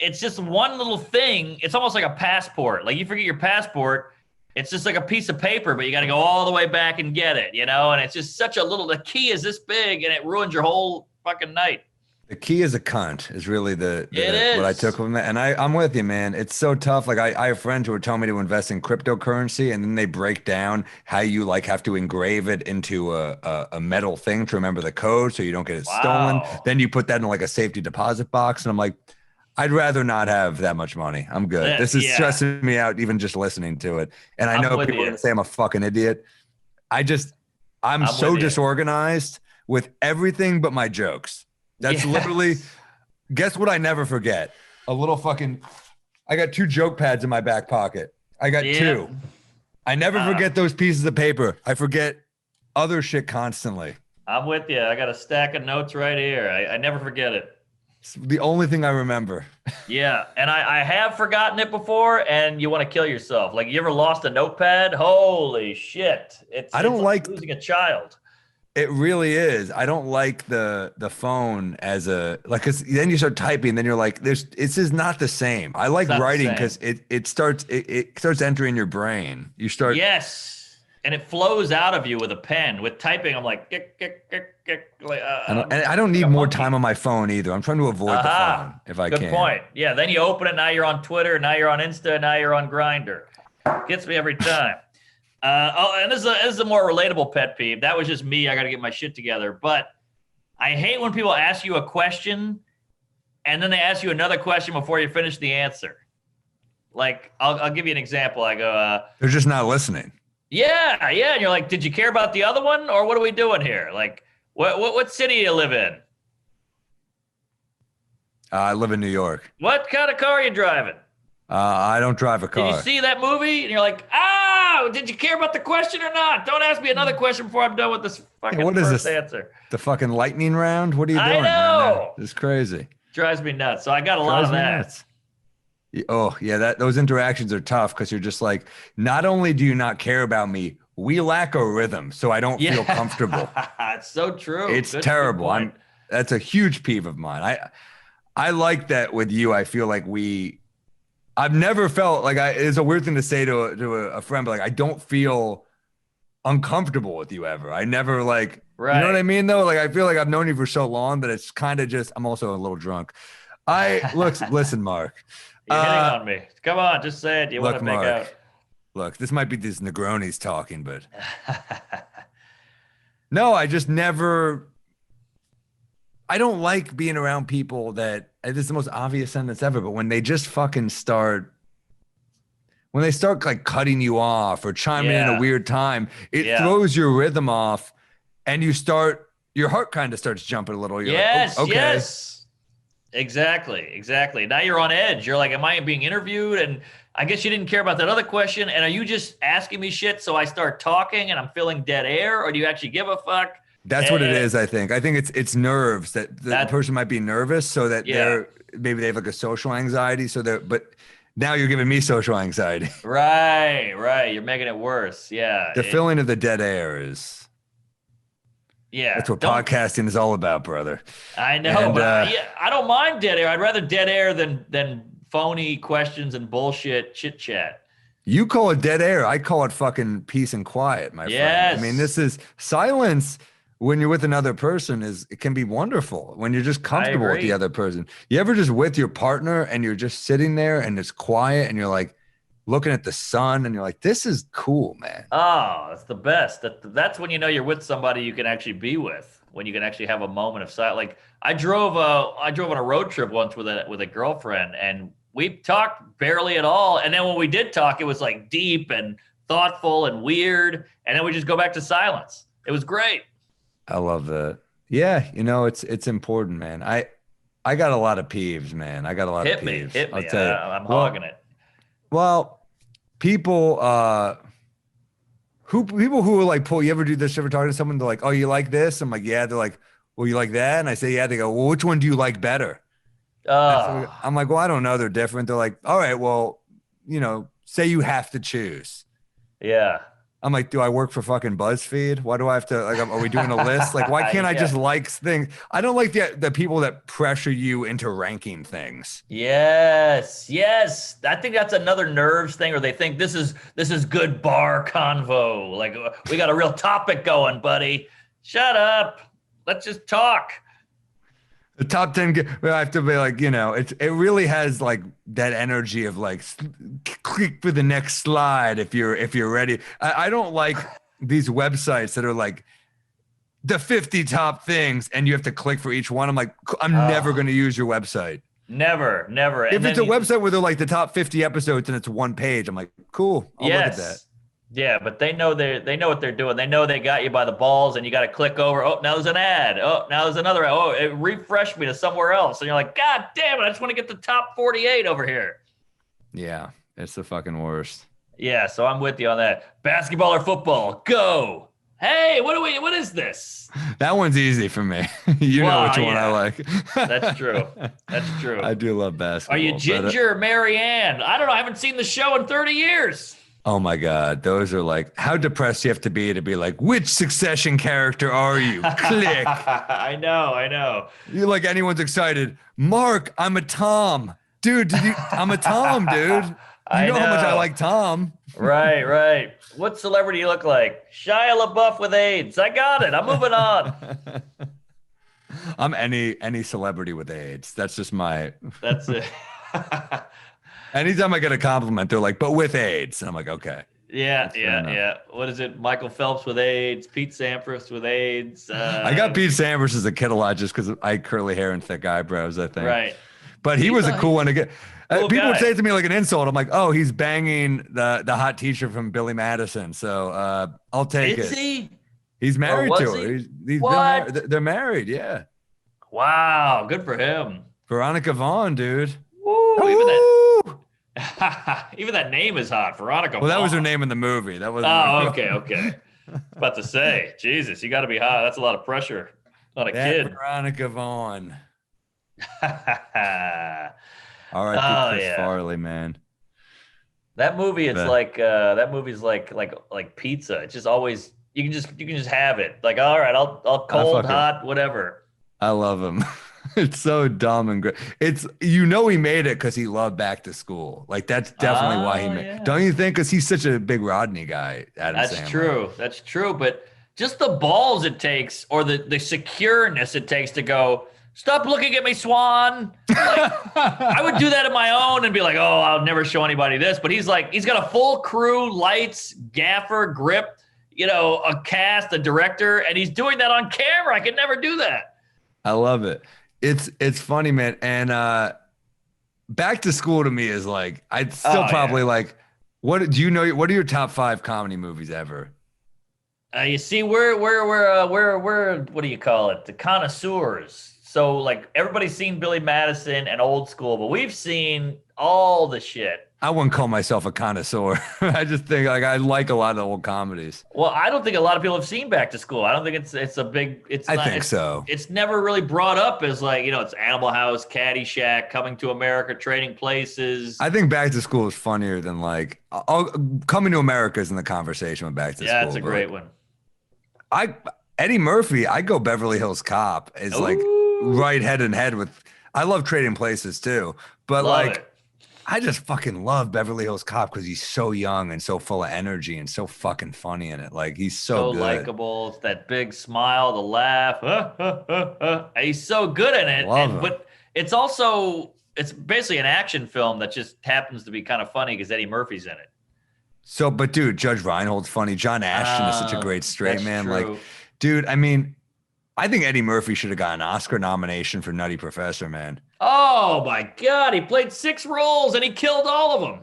just one little thing. It's almost like a passport. Like you forget your passport, it's just like a piece of paper, but you got to go all the way back and get it, And it's just such a little. The key is this big, and it ruins your whole fucking night. The key is a cunt is really what is. I took from that. And I'm with you, man. It's so tough. Like I have friends who are telling me to invest in cryptocurrency, and then they break down how you like have to engrave it into a metal thing to remember the code so you don't get it stolen. Then you put that in like a safety deposit box. And I'm like, I'd rather not have that much money. I'm good. This is stressing me out even just listening to it. And I know people are gonna say I'm a fucking idiot. I'm so disorganized with everything but my jokes. That's literally, guess what I never forget? A little fucking, I got 2 joke pads in my back pocket. I got 2. I never forget those pieces of paper. I forget other shit constantly. I'm with you. I got a stack of notes right here. I never forget it. It's the only thing I remember. Yeah, and I have forgotten it before, and you want to kill yourself. Like, you ever lost a notepad? Holy shit. It's like losing a child. It really is. I don't like the phone as cause then you start typing, then you're like, this is not the same. I like writing because it starts entering your brain. You start. Yes. and it flows out of you with a pen. With typing, I'm like, I don't need more time on my phone either. I'm trying to avoid the phone if I can. Good point. Yeah, then you open it. Now you're on Twitter. Now you're on Insta. Now you're on Grindr. Gets me every time. And this is a more relatable pet peeve. That was just me. I got to get my shit together. But I hate when people ask you a question and then they ask you another question before you finish the answer. Like, I'll give you an example. I go, they're just not listening. Yeah. And you're like, did you care about the other one, or what are we doing here? Like, what city do you live in? I live in New York. What kind of car are you driving? I don't drive a car. Did you see that movie? And you're like, did you care about the question or not? Don't ask me another question before I'm done with this fucking first answer. The fucking lightning round? What are you doing? I know. Man? This is crazy. Drives me nuts. So I got a lot of that. Nuts. Oh, yeah, those interactions are tough because you're just like, not only do you not care about me, we lack a rhythm, so I don't feel comfortable. It's so true. It's terrible. That's a huge peeve of mine. I like that with you. I feel like I've never felt like it's a weird thing to say to a friend, but like I don't feel uncomfortable with you ever. I never like, right. You know what I mean though? Like I feel like I've known you for so long that it's kind of just, I'm also a little drunk. Listen, Mark. You're hitting on me. Come on, just say it. You want to make out. Look, this might be these Negronis talking, but no, I just never. I don't like being around people that this is the most obvious sentence ever, but when they just fucking start, when they start like cutting you off or chiming in a weird time, it throws your rhythm off, and your heart kind of starts jumping a little. You're like, oh, okay. Yes. Exactly. Now you're on edge. You're like, am I being interviewed? And I guess you didn't care about that other question. And are you just asking me shit so I start talking and I'm feeling dead air? Or do you actually give a fuck? That's what it is, I think. I think it's nerves that the person might be nervous so that maybe they have like a social anxiety. But now you're giving me social anxiety. Right. You're making it worse. Yeah. The feeling of the dead air is. Yeah, that's what podcasting is all about, brother. I know, and, but I don't mind dead air. I'd rather dead air than phony questions and bullshit chit chat. You call it dead air. I call it fucking peace and quiet, my friend. I mean, this is silence when you're with another person it can be wonderful when you're just comfortable with the other person. You ever just with your partner and you're just sitting there and it's quiet and you're like looking at the sun and you're like, this is cool, man. Oh, it's the best. That's when you know you're with somebody you can actually be with, when you can actually have a moment of silence. Like I drove on a road trip once with a girlfriend, and we talked barely at all. And then when we did talk, it was like deep and thoughtful and weird. And then we just go back to silence. It was great. I love that. Yeah. It's important, man. I got a lot of peeves, man. I got a lot of peeves. Hit me. I'll tell you. I'm hogging it. Well, people who are like, you ever do this? Ever talk to someone? They're like, oh, you like this? I'm like, yeah. They're like, well, you like that? And I say, yeah. They go, well, which one do you like better? I'm like, well, I don't know. They're different. They're like, all right, well, say you have to choose. Yeah. I'm like, do I work for fucking BuzzFeed? Why do I have to, like, are we doing a list? Like, why can't I just like things? I don't like the people that pressure you into ranking things. Yes. I think that's another nerves thing, or they think this is good bar convo. Like, we got a real topic going, buddy. Shut up. Let's just talk. The top 10, I have to be like, it really has like that energy of like, click for the next slide if you're ready. I don't like these websites that are like the 50 top things and you have to click for each one. I'm like, I'm never going to use your website. Never. If it's a website where they're like the top 50 episodes and it's one page, I'm like, cool. I'll look at that. Yeah, but they know what they're doing. They know they got you by the balls, and you got to click over. Oh, now there's an ad. Oh, now there's another ad. Oh, it refreshed me to somewhere else. And you're like, God damn it, I just want to get the top 48 over here. Yeah, it's the fucking worst. Yeah, so I'm with you on that. Basketball or football? Go. Hey, what is this? That one's easy for me. Know which one I like. That's true. I do love basketball. Are you Ginger or Mary Ann? I don't know. I haven't seen the show in 30 years. Oh my God. Those are like, how depressed you have to be like, which Succession character are you? Click. I know. You're like, anyone's excited. Mark, I'm a Tom. Dude, I'm a Tom, dude. You know how much I know. like Tom. Right. What celebrity you look like? Shia LaBeouf with AIDS. I got it. I'm moving on. I'm any celebrity with AIDS. That's just my. That's it. Anytime I get a compliment, they're like, "But with AIDS," and I'm like, "Okay." Yeah. What is it? Michael Phelps with AIDS. Pete Sampras with AIDS. I got Pete Sampras as a kid a lot just because I had curly hair and thick eyebrows. I think. Right. But he was a cool one to get. Cool People would guy. say it to me like an insult. I'm like, "Oh, he's banging the hot teacher from Billy Madison." So I'll take Is it. he? He's married was to her. he? He's been What? they're married. Yeah. Wow. Good for him. Veronica Vaughn, dude. Woo, Woo! even that name is hot. Veronica. Well, that was her Vaughn. name in the movie. That was. Oh, okay. About to say, Jesus, you got to be hot. That's a lot of pressure on a That kid. Veronica Vaughn. That All right, Oh, Chris yeah. Farley, man. movie, it's Yeah. like that movie's like pizza. It's just always you can just have it. Like, all right, I'll cold, fucking- hot, whatever. I love him. It's so dumb and great. It's he made it because he loved Back to School. Like that's definitely why he made. yeah. Don't you think? Because he's such a big Rodney guy. Adam That's Sandler. true. That's true. But just the balls it takes, or the secureness it takes to go, stop looking at me, Swan. Like, I would do that on my own and be like, oh, I'll never show anybody this. But he's like, he's got a full crew, lights, gaffer, grip, a cast, a director, and he's doing that on camera. I could never do that. I love it. It's funny, man. And Back to School to me is like I'd still probably like. What do you know? What are your top 5 comedy movies ever? You see, we're what do you call it? The connoisseurs. So like everybody's seen Billy Madison and Old School, but we've seen all the shit. I wouldn't call myself a connoisseur. I just think like I like a lot of the old comedies. Well, I don't think a lot of people have seen Back to School. I don't think it's a big. I think so. It's never really brought up as like it's Animal House, Caddyshack, Coming to America, Trading Places. I think Back to School is funnier than like Coming to America is in the conversation with Back to School. Yeah, it's a but great one. Eddie Murphy, I go Beverly Hills Cop is like right head and head with. I love Trading Places too, but Love like it. I just fucking love Beverly Hills Cop because he's so young and so full of energy and so fucking funny in it. Like he's so good. Likable. It's that big smile, the laugh. He's so good in it. Love him. But it's basically an action film that just happens to be kind of funny because Eddie Murphy's in it. So, but dude, Judge Reinhold's funny. John Ashton is such a great straight that's man. true. Like, dude, I mean, I think Eddie Murphy should have got an Oscar nomination for Nutty Professor, man. Oh my God, he played 6 roles and he killed all of them.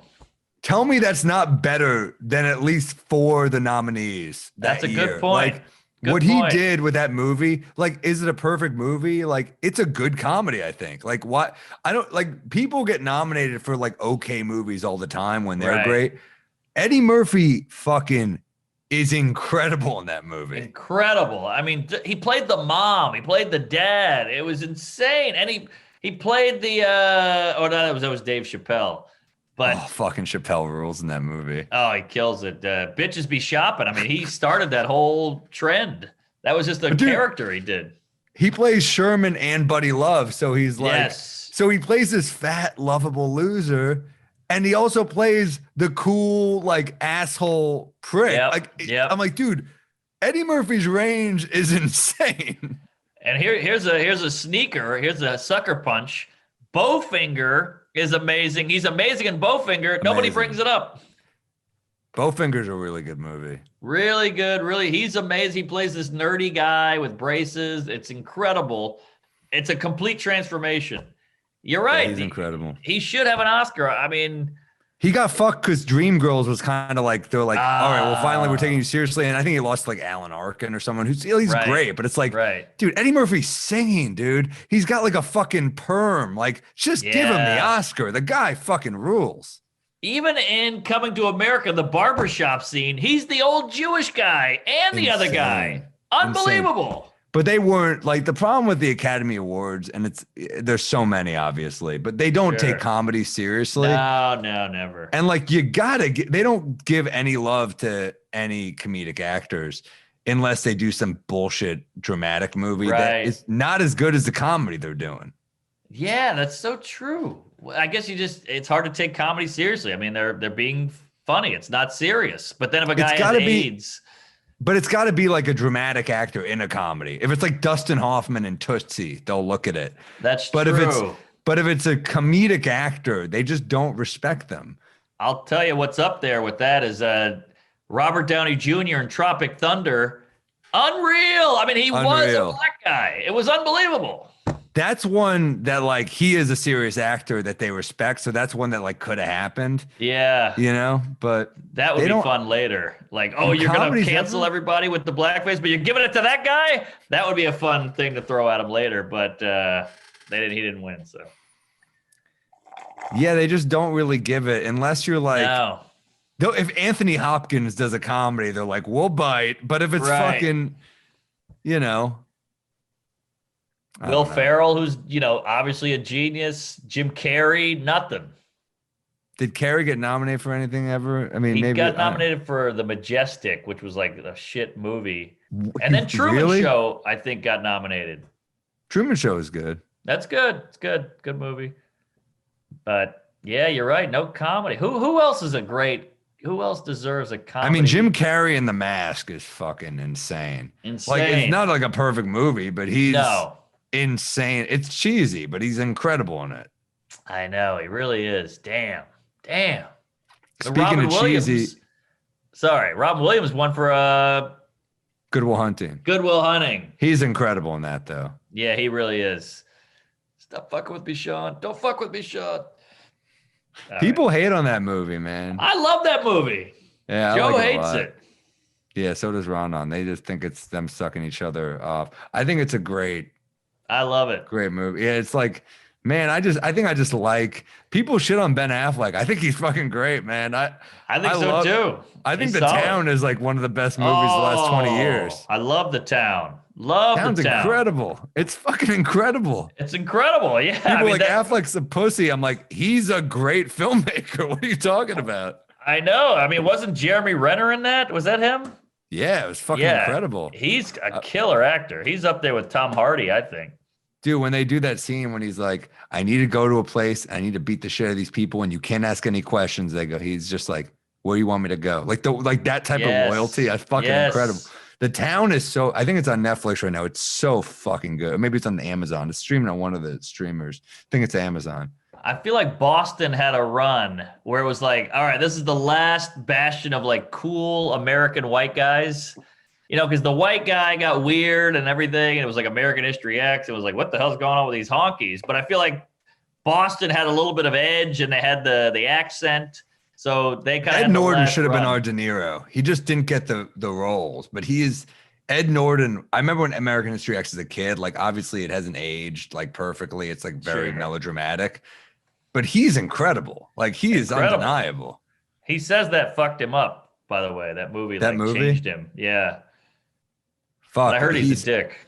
Tell me that's not better than at least 4 of the nominees. That's that a year. good point. Like, Good what point. he did with that movie, like, is it a perfect movie? Like, it's a good comedy, I think. Like, what I don't like people get nominated for like okay movies all the time when they're Right. great. Eddie Murphy fucking is incredible in that movie. Incredible. I mean, he played the mom. He played the dad. It was insane. And he played the that was Dave Chappelle. But Oh, fucking Chappelle rules in that movie. he kills it. Bitches be shopping. I mean, he started that whole trend. That was just a Dude, character he did. He plays Sherman and Buddy Love, so he's like, Yes. so he plays this fat, lovable loser, and he also plays the cool, like asshole prick. Yep, yep. I'm like, dude, Eddie Murphy's range is insane. And here's a sneaker. Here's a sucker punch. Bowfinger is amazing. He's amazing in Bowfinger. Nobody Amazing. brings it up. Bowfinger's a really good movie. Really good. Really, he's amazing. He plays this nerdy guy with braces. It's incredible. It's a complete transformation. You're right. He's incredible. He should have an Oscar. I mean, He got fucked because Dreamgirls was kind of like, they're like, all right, well, finally we're taking you seriously. And I think he lost like Alan Arkin or someone he's Right. great, but it's like, right. dude, Eddie Murphy's singing, dude. He's got like a fucking perm. Like, just give him the Yeah. Oscar. The guy fucking rules. Even in Coming to America, the barbershop scene, he's the old Jewish guy and the other guy. Insane. Unbelievable. But they weren't like the problem with the Academy Awards, and there's so many, obviously, but they don't Sure. take comedy seriously. No, never. And like they don't give any love to any comedic actors unless they do some bullshit dramatic movie that Right. is not as good as the comedy they're doing. Yeah, that's so true. Well, I guess it's hard to take comedy seriously. I mean, they're being funny. It's not serious. But then if a guy has AIDS. But it's got to be like a dramatic actor in a comedy. If it's like Dustin Hoffman and Tootsie, they'll look at it. That's true. But if it's a comedic actor, they just don't respect them. I'll tell you what's up there with that is Robert Downey Jr. in Tropic Thunder. Unreal. I mean, he was a black guy. It was unbelievable. That's one that like he is a serious actor that they respect. So that's one that like could have happened. Yeah. You know, but that would be fun later. Like, oh, you're going to cancel everybody with the blackface, but you're giving it to that guy? That would be a fun thing to throw at him later, but he didn't win. So. Yeah, they just don't really give it unless you're like, no. Though if Anthony Hopkins does a comedy, they're like, we'll bite. But if it's fucking, you know. Will Ferrell, who's, obviously a genius. Jim Carrey, nothing. Did Carrey get nominated for anything ever? I mean, he maybe got nominated for The Majestic, which was like a shit movie. And then Truman Show, I think, got nominated. Truman Show is good. That's good. It's good. Good movie. But yeah, you're right. No comedy. Who else is who else deserves a comedy? I mean, Jim Carrey in The Mask is fucking insane. Like, it's not like a perfect movie, but he's insane. It's cheesy, but he's incredible in it. I know. He really is. Damn. Speaking of cheesy. Robin Williams won for Good Will Hunting. Good Will Hunting. He's incredible in that, though. Yeah, he really is. Stop fucking with me, Sean. Don't fuck with me, Sean. People hate on that movie, man. I love that movie. Yeah, Joe hates it. Yeah, so does Ronan. They just think it's them sucking each other off. I think it's I love it. Great movie. Yeah, it's like, man, I think I just like people shit on Ben Affleck. I think he's fucking great, man. I think so too. I think The Town is like one of the best movies the last 20 years. I love The Town. The Town. Incredible. It's fucking incredible. It's incredible. Yeah. People Affleck's a pussy. I'm like, he's a great filmmaker. What are you talking about? I know. I mean, wasn't Jeremy Renner in that? Was that him? Yeah, it was fucking incredible. He's a killer actor. He's up there with Tom Hardy, I think. Dude, when they do that scene when he's like, I need to go to a place, I need to beat the shit out of these people, and you can't ask any questions. He's just like, where do you want me to go? Like that type of loyalty. That's fucking incredible. The Town is I think it's on Netflix right now. It's so fucking good. Maybe it's on the Amazon. It's streaming on one of the streamers. I think it's Amazon. I feel like Boston had a run where it was like, all right, this is the last bastion of like cool American white guys. Because the white guy got weird and everything, and it was like American History X. It was like, what the hell's going on with these honkies? But I feel like Boston had a little bit of edge, and they had the accent, so they kind of. Ed Norton should have been our De Niro. He just didn't get the roles, but he is Ed Norton. I remember when American History X as a kid. Like, obviously, it hasn't aged like perfectly. It's like very melodramatic, but he's incredible. Like, he is undeniable. He says that fucked him up. By the way, that movie changed him. Yeah. Fuck, I heard he's a dick.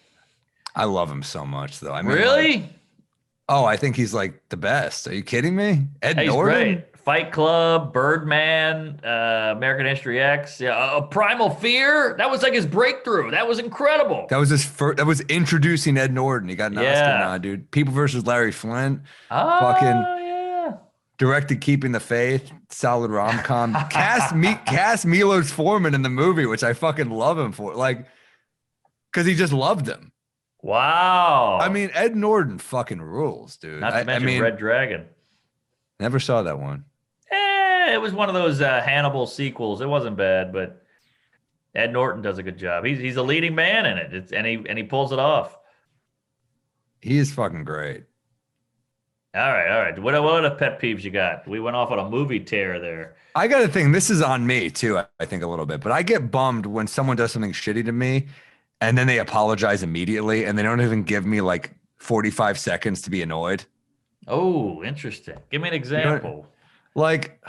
I love him so much, though. Really? I think he's like the best. Are you kidding me? Ed Norton? Great. Fight Club, Birdman, American History X, Primal Fear. That was like his breakthrough. That was incredible. That was his first. That was introducing Ed Norton. He got an Oscar nod, dude. People versus Larry Flint. Directed Keeping the Faith, solid rom-com. Cast Milos Forman in the movie, which I fucking love him for. Like, because he just loved him. Wow. I mean, Ed Norton fucking rules, dude. Not to mention Red Dragon. Never saw that one. It was one of those Hannibal sequels. It wasn't bad, but Ed Norton does a good job. He's a leading man in it, and he pulls it off. He is fucking great. All right. What other pet peeves you got? We went off on a movie tear there. I got to think, this is on me too, I think a little bit, but I get bummed when someone does something shitty to me and then they apologize immediately and they don't even give me like 45 seconds to be annoyed. Oh, interesting. Give me an example. Like,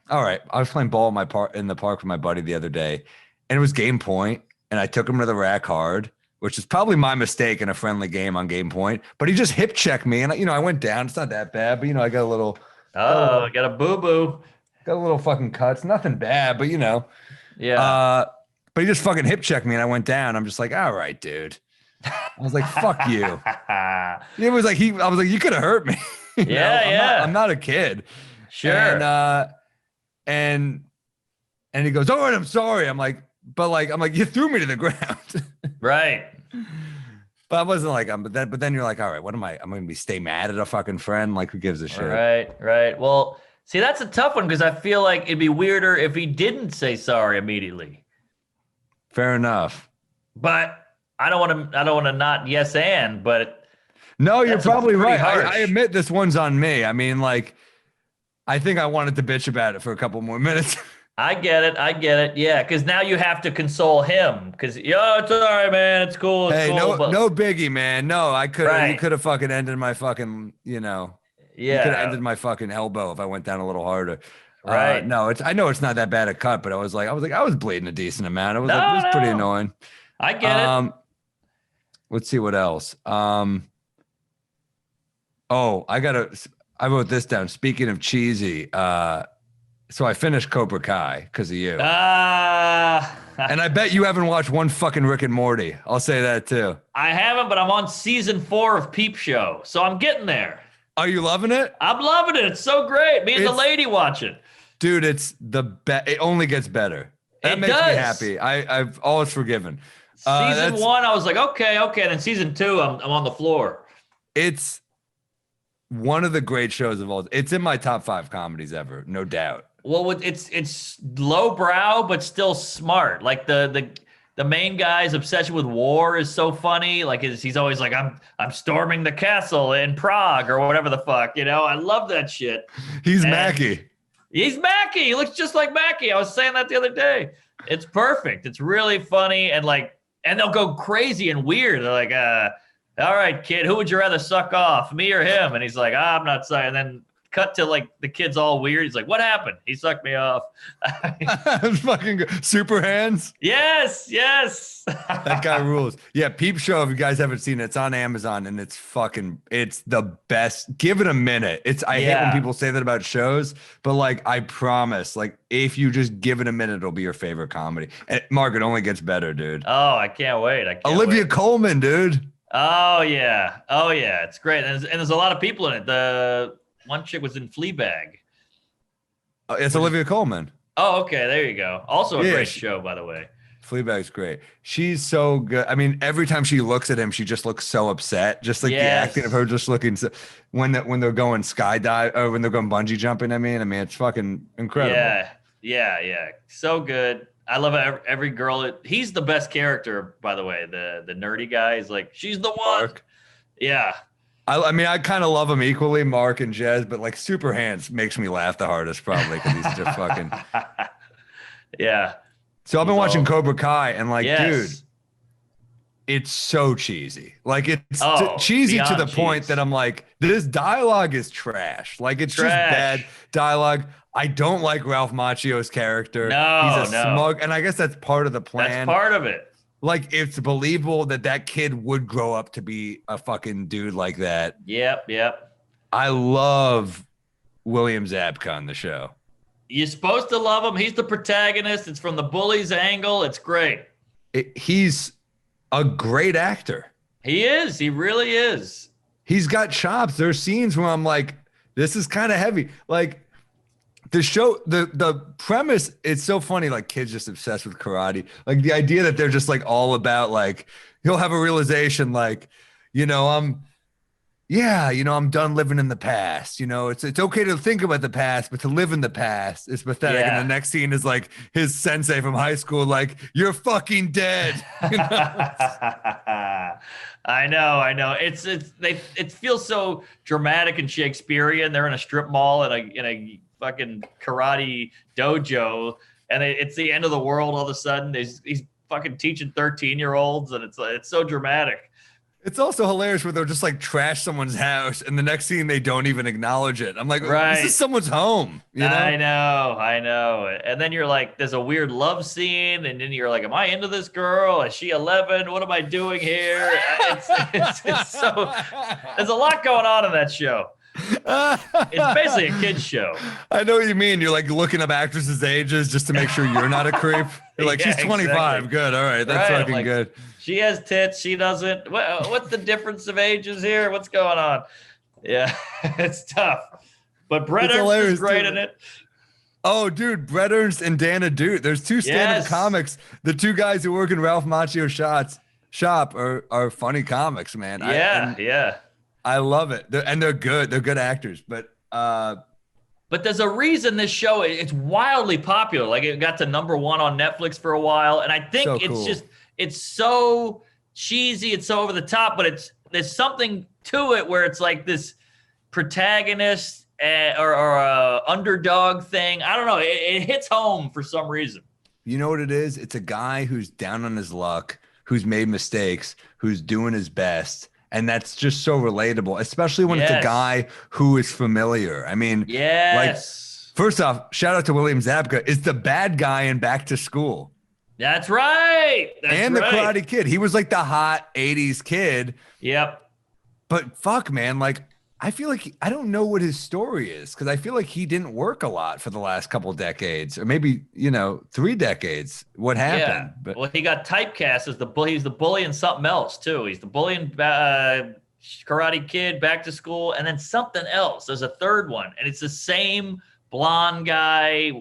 all right, I was playing ball in the park with my buddy the other day, and it was game point, and I took him to the rack hard, which is probably my mistake in a friendly game on game point. But he just hip checked me, and I went down. It's not that bad, but I got a little. I got a boo boo. Got a little fucking cuts. Nothing bad, but Yeah. But he just fucking hip checked me, and I went down. I'm just like, all right, dude. I was like, fuck you. It was like I was like, you could have hurt me. You Yeah, know? yeah. I'm not a kid. Sure. And he goes, all right, I'm sorry. I'm like, you threw me to the ground. Right. But I wasn't like, but then you're like, all right, what am I? I'm going to stay mad at a fucking friend? Like, who gives a shit? Right. Well, see, that's a tough one because I feel like it'd be weirder if he didn't say sorry immediately. Fair enough. But I don't want to not yes and, but no, you're probably right. harsh. I admit this one's on me. I mean, like, I think I wanted to bitch about it for a couple more minutes. I get it. Yeah, because now you have to console him. Because it's all right, man. It's cool. It's cool. No biggie, man. No, I could. Right. You could have fucking ended my fucking. You know. Yeah. You could have ended my fucking elbow if I went down a little harder. Right. No, I know it's not that bad a cut, but I was bleeding a decent amount. It was pretty annoying. I get it. Let's see what else. I wrote this down. Speaking of cheesy, so I finished Cobra Kai because of you. And I bet you haven't watched one fucking Rick and Morty. I'll say that too. I haven't, but I'm on season 4 of Peep Show, so I'm getting there. Are you loving it? I'm loving it. It's so great. Me and the lady watch it. Dude, it's the best. It only gets better. That makes me happy. I've always forgiven. Season 1, I was like, okay. And then season 2, I'm on the floor. It's one of the great shows of all. It's in my top 5 comedies ever, no doubt. Well, it's lowbrow but still smart. Like the main guy's obsession with war is so funny. Like he's always like, I'm storming the castle in Prague or whatever the fuck. You know, I love that shit. He's Mackie. He's Mackie. He looks just like Mackie. I was saying that the other day. It's perfect. It's really funny and they'll go crazy and weird. They're like, all right, kid, who would you rather suck off, me or him? And he's like, I'm not sorry. And then cut to like the kid's all weird. He's like, what happened? He sucked me off. Fucking good. Super hands. Yes. That guy rules. Yeah, Peep Show. If you guys haven't seen it, it's on Amazon and it's the best. Give it a minute. I hate when people say that about shows, but like I promise, like if you just give it a minute, it'll be your favorite comedy. And Mark, it only gets better, dude. Oh, I can't wait. Olivia Colman, dude. Oh yeah. It's great. And there's a lot of people in it. The one chick was in Fleabag. It's Olivia Colman. Oh, okay. There you go. Also a great show, by the way. Fleabag's great. She's so good. I mean, every time she looks at him, she just looks so upset. Just like the acting of her just looking so, when they're going skydive or when they're going bungee jumping. I mean, it's fucking incredible. Yeah. So good. I love every girl. He's the best character, by the way. The nerdy guy is like, she's the one. Mark. Yeah. I mean, I kind of love them equally, Mark and Jez, but like Super Hands makes me laugh the hardest probably because he's just fucking. Yeah. So I've been watching Cobra Kai and like, dude, it's so cheesy. Like it's cheesy to the point that I'm like, this dialogue is trash. Like it's just bad dialogue. I don't like Ralph Macchio's character. No, he's a smug, and I guess that's part of the plan. That's part of it. Like it's believable that kid would grow up to be a fucking dude like that. Yep. I love William Zabka on the show. You're supposed to love him. He's the protagonist. It's from the bully's angle. It's great. He's a great actor. He is. He really is. He's got chops. There's scenes where I'm like, this is kind of heavy. Like the show, the premise, it's so funny. Like kids just obsessed with karate. Like the idea that they're just like all about like, he'll have a realization like, I'm done living in the past. It's okay to think about the past, but to live in the past is pathetic. Yeah. And the next scene is like his sensei from high school, like, you're fucking dead. I know. It feels so dramatic and Shakespearean. They're in a strip mall in a fucking karate dojo, and it's the end of the world all of a sudden. He's fucking teaching 13-year-olds, and it's so dramatic. It's also hilarious where they'll just like trash someone's house and the next scene they don't even acknowledge it. I'm like, this is someone's home. I know. And then you're like, there's a weird love scene. And then you're like, am I into this girl? Is she 11? What am I doing here? It's so, there's a lot going on in that show. It's basically a kid's show. I know what you mean. You're like looking up actresses' ages just to make sure you're not a creep. You're like, she's 25. Exactly. Good. All right. That's fucking like, good. She has tits. She doesn't. What's the difference of ages here? What's going on? Yeah, it's tough. But Brett It's Ernst hilarious, is great too. in it. Oh, dude, Brett Ernst and Dana Dude. There's two stand-up Yes. comics. The two guys who work in Ralph Macchio's shop are funny comics, man. Yeah. I love it. They're good. They're good actors. But But there's a reason this show, it's wildly popular. Like it got to #1 on Netflix for a while. And I think So it's cool. just, it's so cheesy. It's so over the top, but there's something to it where it's like this protagonist or underdog thing. I don't know. It hits home for some reason. you know what it is? It's a guy who's down on his luck, who's made mistakes, who's doing his best. And that's just so relatable, especially when it's a Yes. guy who is familiar. I mean, Yes. first off, shout out to William Zabka, is the bad guy in Back to School. That's right. That's And the right. Karate Kid. He was like the hot 80s kid. Yep. But fuck, man, like I feel like I don't know what his story is because I feel like he didn't work a lot for the last couple decades, or maybe 3 decades. What happened? Yeah. But Well, he got typecast as the bully. He's the bully in something else too. He's the bully in Karate Kid, Back to School, and then something else. There's a third one, and it's the same blonde guy,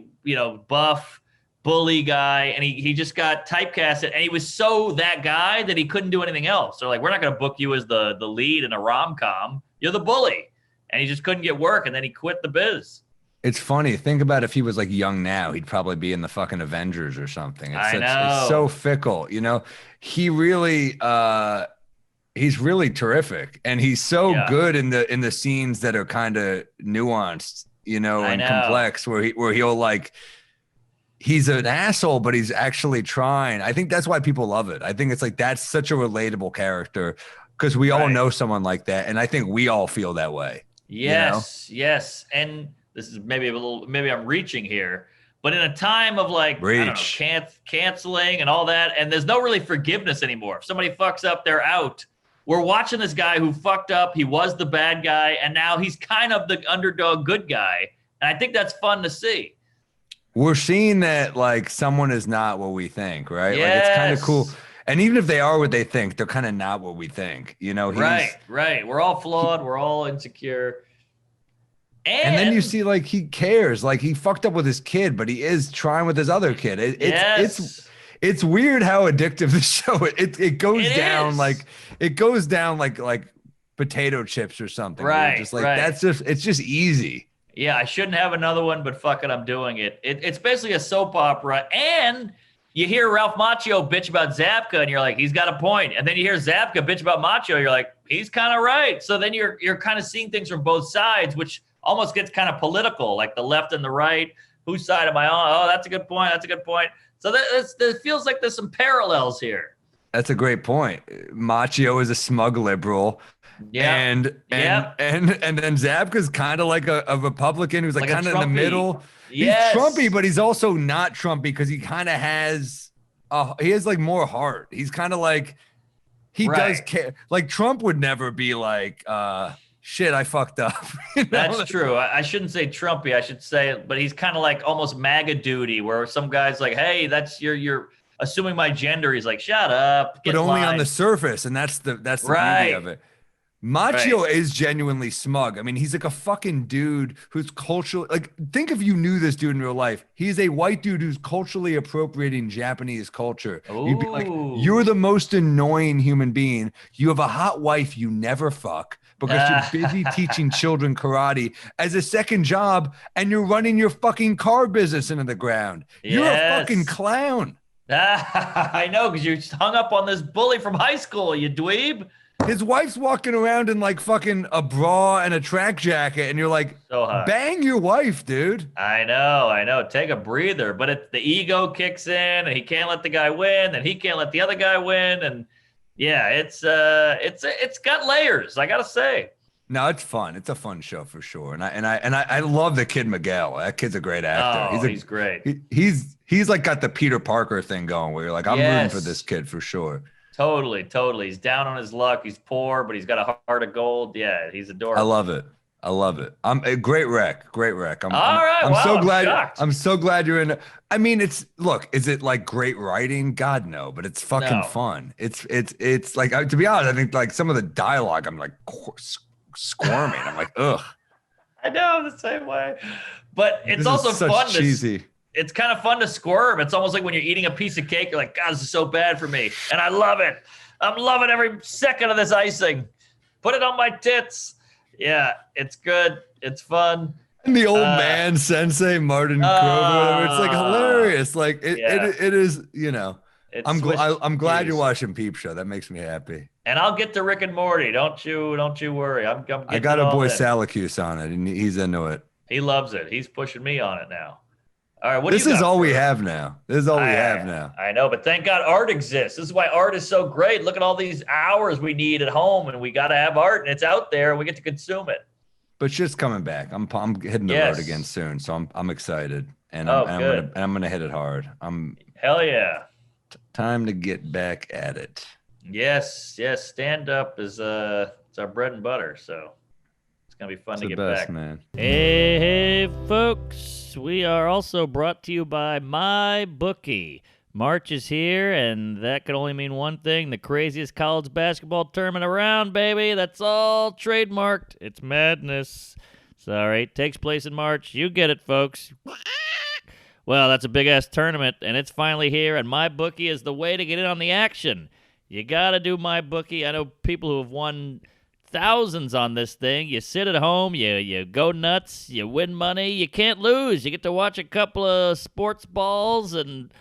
buff bully guy, and he just got typecasted, and he was so that guy that he couldn't do anything else. They're like, we're not going to book you as the lead in a rom-com. You're the bully, and he just couldn't get work, and then he quit the biz. it's funny. Think about if he was like young now, he'd probably be in the fucking Avengers or something. I It's know. so fickle, He really he's really terrific, and he's so Yeah. good in the scenes that are kind of nuanced, I and know. complex, where he'll like he's an asshole, but he's actually trying. I think that's why people love it. I think it's like that's such a relatable character because we all Right. know someone like that, and I think we all feel that way. Yes. And this is maybe I'm reaching here, but in a time of like, I don't know, Reach. canceling and all that, and there's no really forgiveness anymore. If somebody fucks up, they're out. We're watching this guy who fucked up. He was the bad guy, and now he's kind of the underdog good guy. And I think that's fun to see. We're seeing that like someone is not what we think, right? Like it's kind of Yes. cool. And even if they are what they think, they're kind of not what we think. He's, Right. We're all flawed. We're all insecure. And then you see like he cares, like he fucked up with his kid, but he is trying with his other kid. It's weird how addictive the show it goes It down is. like it goes down like potato chips or something. Where you're Right, just like right. it's just easy. Yeah, I shouldn't have another one, but fuck it, I'm doing it. It's basically a soap opera, and you hear Ralph Macchio bitch about Zabka, and you're like, he's got a point. And then you hear Zabka bitch about Macchio, you're like, he's kind of right. So then you're kind of seeing things from both sides, which almost gets kind of political, like the left and the right. Whose side am I on? Oh, that's a good point. That's a good point. So that feels like there's some parallels here. That's a great point. Macchio is a smug liberal. Yeah. And then Zabka's kind of like a Republican who's like Like a kind of in the Trumpy. middle. Yes. He's Trumpy, but he's also not Trumpy because he kind of has he has like more heart. He's kind of like he does Right. care. Like Trump would never be like shit, I fucked up. You know? That's true. I shouldn't say Trumpy. I should say it, but he's kind of like almost MAGA duty, where some guy's like, "Hey, that's you're assuming my gender." He's like, "Shut up." But get in only on line." the surface, and that's the Right. beauty of it. Macchio is genuinely smug. I mean, he's like a fucking dude who's culturally like. Think if you knew this dude in real life. He's a white dude who's culturally appropriating Japanese culture. You'd be like, Ooh. you're the most annoying human being. You have a hot wife you never fuck because you're busy teaching children karate as a second job, and you're running your fucking car business into the ground. You're a Yes. fucking clown. I know, because you hung up on this bully from high school, you dweeb. His wife's walking around in like fucking a bra and a track jacket, and you're like, So hot. bang your wife, dude. I know. Take a breather, but the ego kicks in, and he can't let the guy win, and he can't let the other guy win, and yeah, it's got layers. I gotta say. No, it's fun. It's a fun show for sure. And I love the kid Miguel. That kid's a great actor. Oh, he's great. He's like got the Peter Parker thing going where you're like, I'm rooting Yes. for this kid for sure. Totally. He's down on his luck. He's poor, but he's got a heart of gold. Yeah, he's adorable. I love it. I'm a great rec. I'm Wow, so I'm glad. shocked. I'm so glad you're in. I mean, is it like great writing? God, no, but it's fucking No. fun. It's like, to be honest, I think like some of the dialogue, I'm like squirming. I'm like, ugh. I know the same way, but it's This also is such fun cheesy. It's kind of fun to squirm. It's almost like when you're eating a piece of cake, you're like, God, this is so bad for me. And I love it. I'm loving every second of this icing. Put it on my tits. Yeah, it's good. It's fun. And the old man sensei, Martin Krover, it's like hilarious. Like it is, you know. I'm glad you're watching Peep Show. That makes me happy. And I'll get to Rick and Morty. Don't you worry. I'm I got a boy Salacuse on it, and he's into it. He loves it. He's pushing me on it now. All right, this is all we have now. This is all we have now. I know, but thank God art exists. This is why art is so great. Look at all these hours we need at home, and we got to have art, and it's out there, and we get to consume it. But shit's coming back. I'm hitting the road again soon, so I'm excited, and I'm gonna hit it hard. Hell yeah. Time to get back at it. Yes. Stand up is it's our bread and butter, so it's gonna be fun to get back. Man. Hey, folks. We are also brought to you by MyBookie. March is here, and that could only mean one thing: the craziest college basketball tournament around, baby. That's all trademarked. It's madness. Sorry, it takes place in March. You get it, folks. Well, that's a big-ass tournament, and it's finally here, and MyBookie is the way to get in on the action. You got to do MyBookie. I know people who have won thousands on this thing. You sit at home, you go nuts, you win money, you can't lose. You get to watch a couple of sports balls and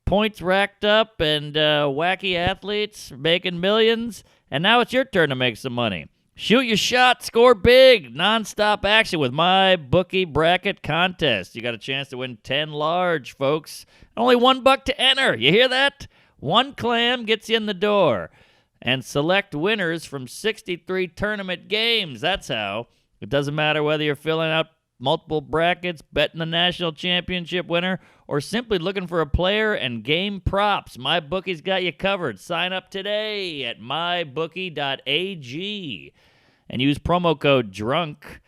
points racked up and wacky athletes making millions, and now it's your turn to make some money. Shoot your shot, score big, non-stop action with MyBookie bracket contest. You got a chance to win 10 large, folks. Only $1 to enter. You hear that? One clam gets you in the door. And select winners from 63 tournament games. That's how. It doesn't matter whether you're filling out multiple brackets, betting the national championship winner, or simply looking for a player and game props. MyBookie's got you covered. Sign up today at mybookie.ag and use promo code DRUNK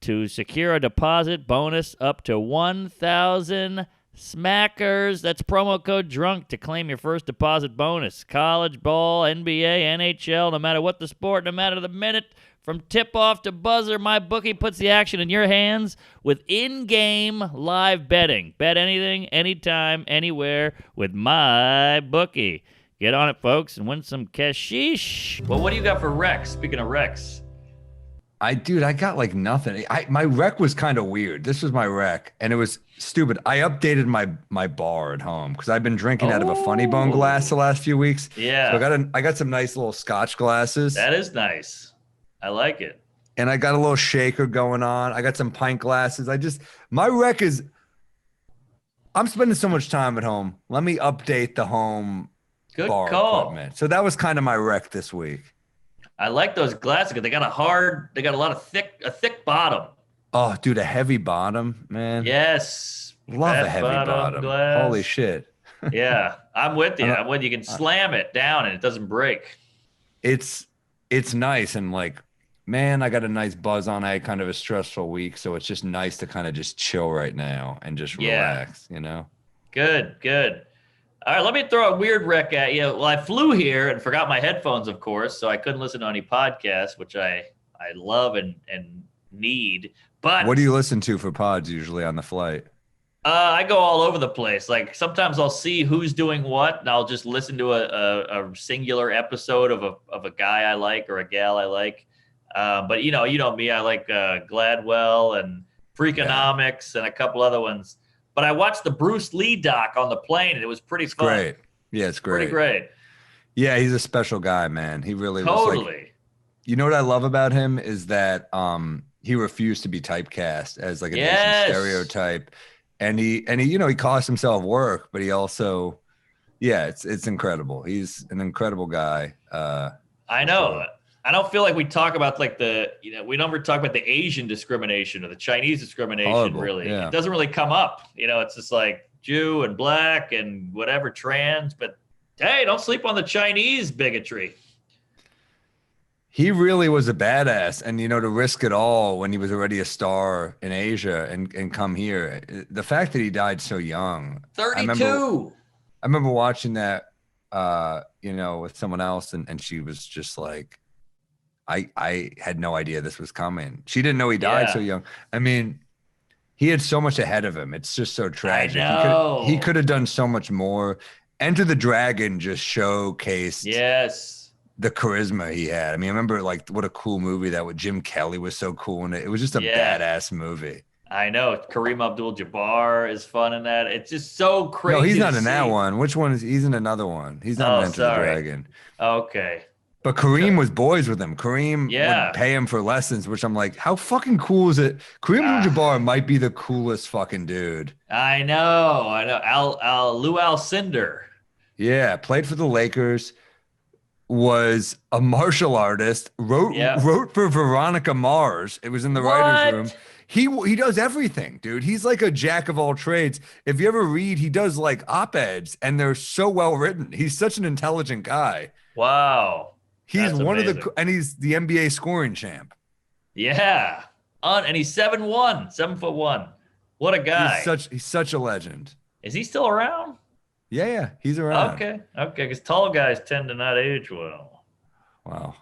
to secure a deposit bonus up to 1,000 smackers. That's promo code DRUNK to claim your first deposit bonus. College ball, NBA, NHL, no matter what the sport, no matter the minute, from tip-off to buzzer, MyBookie puts the action in your hands with in-game live betting. Bet anything, anytime, anywhere with MyBookie. Get on it, folks, and win some cashish. Well, what do you got for Rex? Speaking of Rex. I got like nothing. My rec was kind of weird. This was my rec, and it was stupid. I updated my bar at home because I've been drinking out of a Funny Bone glass the last few weeks. Yeah. So I got some nice little Scotch glasses. That is nice. I like it. And I got a little shaker going on. I got some pint glasses. My rec is, I'm spending so much time at home. Let me update the home bar equipment. So that was kind of my rec this week. I like those glasses because they got a lot of thick bottom. Oh, dude, a heavy bottom, man. Yes. Love a heavy bottom. Glass. Holy shit. Yeah, I'm with you. You can slam it down and it doesn't break. It's nice, and like, man, I got a nice buzz on. I had kind of a stressful week, so it's just nice to kind of just chill right now and just relax, you know? Good. All right, let me throw a weird rec at you. Well, I flew here and forgot my headphones, of course, so I couldn't listen to any podcasts, which I love and need. But what do you listen to for pods usually on the flight? I go all over the place. Like sometimes I'll see who's doing what, and I'll just listen to a singular episode of a guy I like or a gal I like. But you know me, I like Gladwell and Freakonomics and a couple other ones. But I watched the Bruce Lee doc on the plane, and it was pretty fun. Great. Yeah, it's great. Pretty great. Yeah, he's a special guy, man. He really totally. Was like, you know what I love about him is that he refused to be typecast as like a nation stereotype. And he he cost himself work, but he also, it's incredible. He's an incredible guy. I know. I don't feel like we talk about like we never talk about the Asian discrimination or the Chinese discrimination. Horrible. Really. Yeah. It doesn't really come up. It's just like Jew and black and whatever trans, but hey, don't sleep on the Chinese bigotry. He really was a badass, and to risk it all when he was already a star in Asia and come here. The fact that he died so young. 32. I remember watching that with someone else, and she was just like, I had no idea this was coming. She didn't know he died so young. I mean, he had so much ahead of him. It's just so tragic. I know. He could have done so much more. Enter the Dragon just showcased the charisma he had. I mean, I remember like what a cool movie that with Jim Kelly was so cool in it. It was just a badass movie. I know. Kareem Abdul-Jabbar is fun in that. It's just so crazy. No, he's not in that one. Which one is he's in another one? He's not in Enter the Dragon. Okay. But Kareem was boys with him. Kareem would pay him for lessons, which I'm like, how fucking cool is it? Kareem Abdul-Jabbar might be the coolest fucking dude. I know. Luau Cinder. Yeah, played for the Lakers, was a martial artist, wrote for Veronica Mars. It was in the writer's room. He does everything, dude. He's like a jack of all trades. If you ever read, he does like op-eds, and they're so well written. He's such an intelligent guy. Wow. He's one of the, and he's the NBA scoring champ. Yeah. And he's 7'1", 7'1". What a guy. He's such a legend. Is he still around? Yeah, he's around. Okay. Because tall guys tend to not age well. Wow.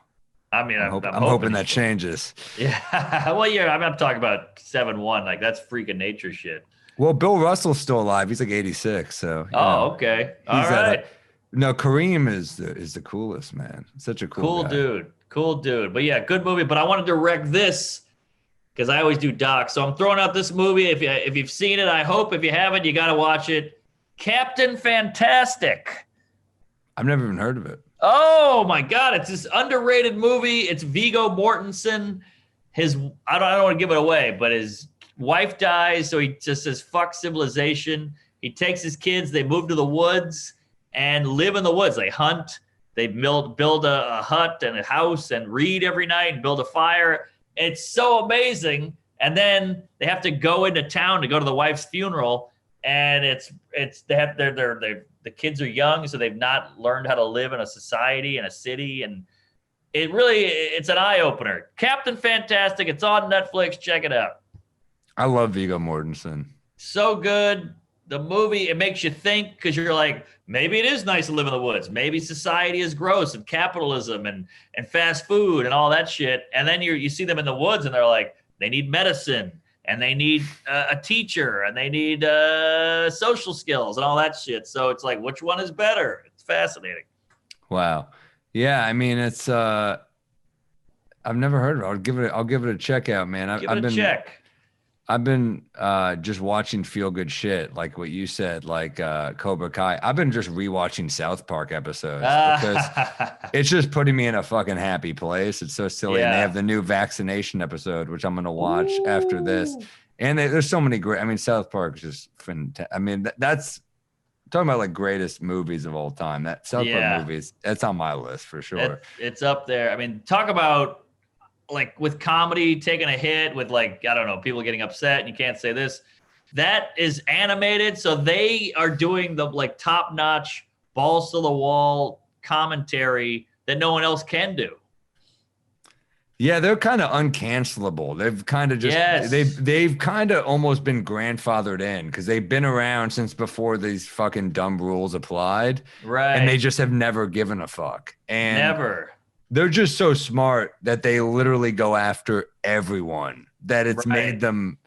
I mean, I'm hoping that changes. Yeah. Well, yeah, I'm talking about 7'1". Like, that's freaking nature shit. Well, Bill Russell's still alive. He's like 86. So. Okay. All right. No, Kareem is the coolest, man. Such a cool guy. Cool dude. But yeah, good movie. But I want to direct this because I always do docs. So I'm throwing out this movie. If you've seen it, I hope. If you haven't, you got to watch it. Captain Fantastic. I've never even heard of it. Oh my God! It's this underrated movie. It's Viggo Mortensen. I don't want to give it away, but his wife dies, so he just says fuck civilization. He takes his kids. They move to the woods and live in the woods. They hunt. They build a hut and a house and read every night and build a fire. It's so amazing. And then they have to go into town to go to the wife's funeral. And the kids are young, so they've not learned how to live in a society in a city. And it's an eye opener. Captain Fantastic. It's on Netflix. Check it out. I love Viggo Mortensen. So good. The movie, it makes you think because you're like, maybe it is nice to live in the woods. Maybe society is gross and capitalism and fast food and all that shit. And then you see them in the woods and they're like, they need medicine and they need a teacher and they need social skills and all that shit. So it's like, which one is better? It's fascinating. Wow. Yeah. I mean, it's, I've never heard of it. I'll give it a check out, man. I've been just watching feel good shit, like what you said, like Cobra Kai. I've been just rewatching South Park episodes because it's just putting me in a fucking happy place. It's so silly. And they have the new vaccination episode, which I'm going to watch after this. And there's so many great, I mean, South Park is just fantastic. I mean, that's talking about like greatest movies of all time. That South Park movies, that's on my list for sure. It's up there. I mean, talk about, like with comedy taking a hit with like, I don't know, people getting upset and you can't say this. That is animated. So they are doing the like top notch balls to the wall commentary that no one else can do. Yeah, they're kind of uncancelable. They've kind of just they've kind of almost been grandfathered in because they've been around since before these fucking dumb rules applied. Right. And they just have never given a fuck. And never. They're just so smart that they literally go after everyone, that it's made them.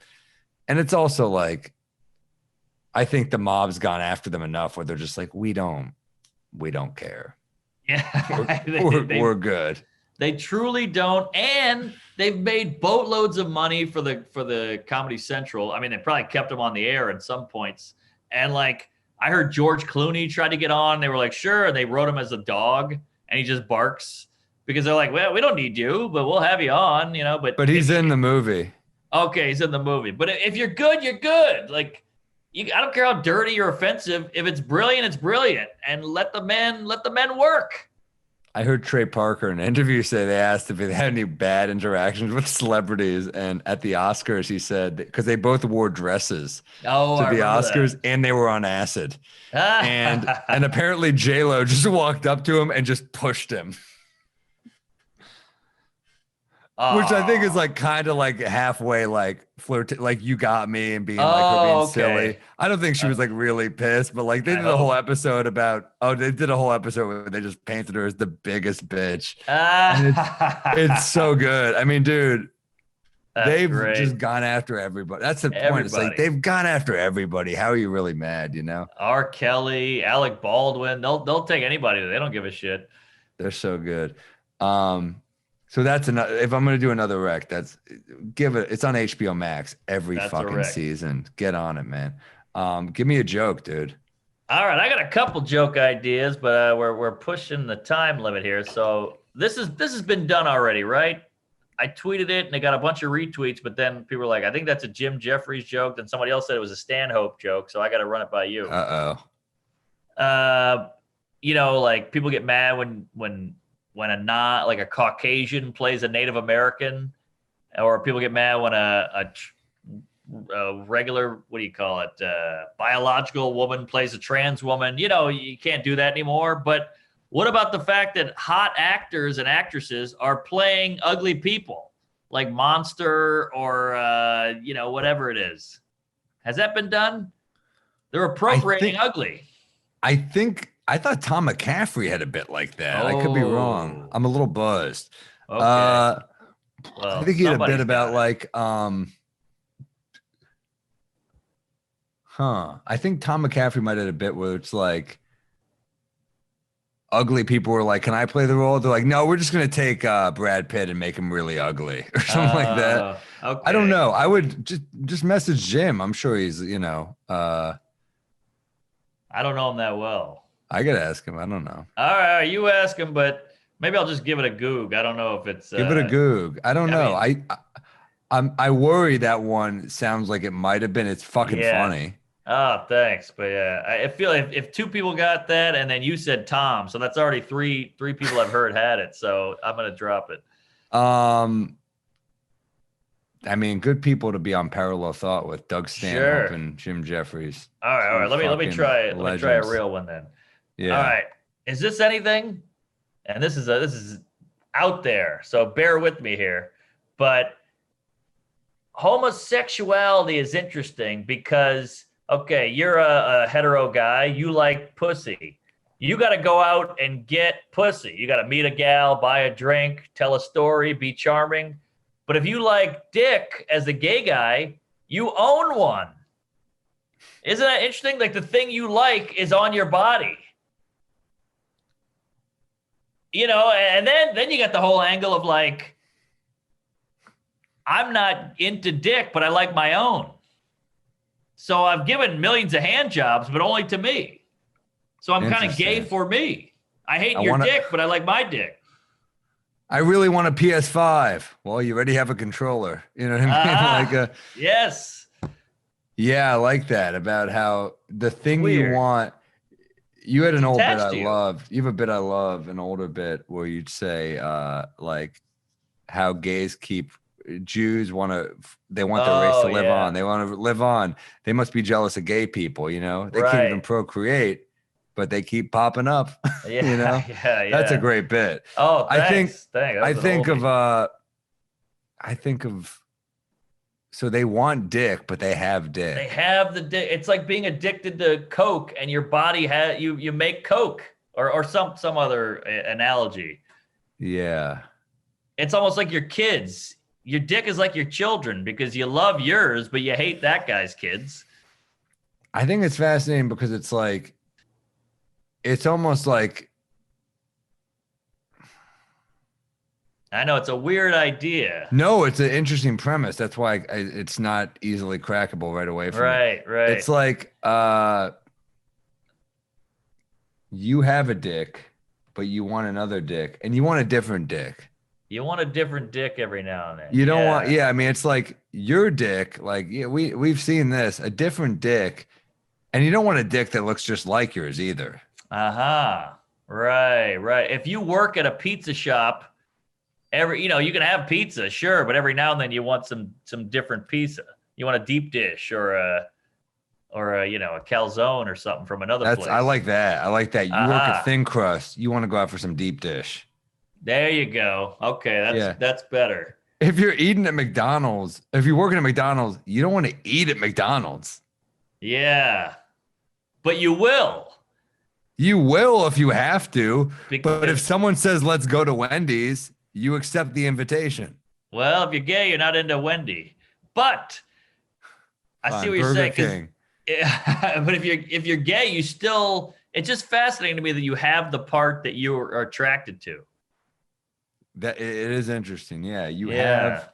And it's also like, I think the mob's gone after them enough where they're just like, we don't care. Yeah. We're good. They truly don't. And they've made boatloads of money for the Comedy Central. I mean, they probably kept them on the air at some points. And like, I heard George Clooney tried to get on. They were like, sure. And they wrote him as a dog and he just barks. Because they're like, well, we don't need you, but we'll have you on, you know. But he's in the movie. Okay, he's in the movie. But if you're good, you're good. Like, I don't care how dirty or offensive. If it's brilliant, it's brilliant. And let the men work. I heard Trey Parker in an interview say they asked if he had any bad interactions with celebrities, and at the Oscars he said because they both wore dresses to the Oscars and they were on acid, and apparently J-Lo just walked up to him and just pushed him. Which I think is Aw. like kind of like halfway like flirt, like you got me and being like her Oh, being okay. silly. I don't think she was like really pissed, but like they I did a whole hope. episode about they did a whole episode where they just painted her as the biggest bitch. And it's so good. I mean, dude, That's they've great. just gone after everybody. That's the point. It's like Everybody. they've gone after everybody. How are you really mad, you know? R. Kelly, Alec Baldwin, they'll take anybody. They don't give a shit. They're so good. So that's another. If I'm gonna do another rec, give it. It's on HBO Max every That's a fucking rec. season. Get on it, man. Give me a joke, dude. All right, I got a couple joke ideas, but we're pushing the time limit here. So this has been done already, right? I tweeted it and it got a bunch of retweets, but then people were like, I think that's a Jim Jeffries joke. Then somebody else said it was a Stanhope joke, so I got to run it by you. You know, like people get mad when a Caucasian plays a Native American, or people get mad when a regular, what do you call it, biological woman plays a trans woman. You know, you can't do that anymore. But what about the fact that hot actors and actresses are playing ugly people like Monster or, whatever it is? Has that been done? They're appropriating ugly. I thought Tom McCaffrey had a bit like that. I could be wrong. I'm a little buzzed. Okay. I think he had a somebody's bit about got it. like, I think Tom McCaffrey might have a bit where it's like ugly people were like, can I play the role? They're like, no, we're just going to take Brad Pitt and make him really ugly or something like that. Okay. I don't know. I would just message Jim. I'm sure he's, I don't know him that well. I got to ask him. I don't know. All right, you ask him, but maybe I'll just give it a goog. I don't know if it's Give it a goog. I don't know. I worry that one sounds like it might have been. It's fucking funny. Oh, thanks. But yeah, I feel if two people got that and then you said Tom, so that's already three people I've heard had it. So I'm gonna drop it. I mean, good people to be on parallel thought with Doug Stanhope and Jim Jeffries. All right. Let me try it. Let me try a real one then. Yeah. All right. Is this anything? And this is out there, so bear with me here. But homosexuality is interesting because, okay, you're a hetero guy. You like pussy. You got to go out and get pussy. You got to meet a gal, buy a drink, tell a story, be charming. But if you like dick as a gay guy, you own one. Isn't that interesting? Like the thing you like is on your body. You know, and then you got the whole angle of like, I'm not into dick, but I like my own. So I've given millions of hand jobs, but only to me. So I'm kind of gay for me. I hate your dick, but I like my dick. I really want a PS5. Well, you already have a controller. You know what I mean? Yes. Yeah, I like that about how the thing Weird. you want. You had an old bit attached I to you. love. You have a bit I love, an older bit where you'd say, like, how gays keep Jews want their race to live on. They want to live on. They must be jealous of gay people. You know, they can't even procreate, but they keep popping up. Yeah, you know, yeah. That's a great bit. Oh, thanks. I think of. So they want dick, but they have dick. They have the dick. It's like being addicted to Coke, and your body has you make Coke or some other analogy. Yeah. It's almost like your kids. Your dick is like your children because you love yours, but you hate that guy's kids. I think it's fascinating because it's like, it's almost like. I know it's a weird idea. No, it's an interesting premise. That's why it's not easily crackable right away from me. Right. It's like you have a dick, but you want another dick, and you want a different dick. You want a different dick every now and then. You don't want, I mean, it's like your dick, like we've seen this, a different dick, and you don't want a dick that looks just like yours either. Right. If you work at a pizza shop, you can have pizza, sure, but every now and then you want some different pizza. You want a deep dish or a calzone or something from another place. I like that. You work at thin crust. You want to go out for some deep dish. There you go. Okay, that's better. if you're eating at McDonald's, if you're working at McDonald's, you don't want to eat at McDonald's. Yeah. But you will. You will if you have to. Because, But if someone says, let's go to Wendy's, you accept the invitation. well, if you're gay, you're not into Wendy. But I Fine, see what you're Burger saying. 'Cause King. yeah, but if you're gay, you still, it's just fascinating to me that you have the part that you are attracted to. That it is interesting. Yeah, Yeah.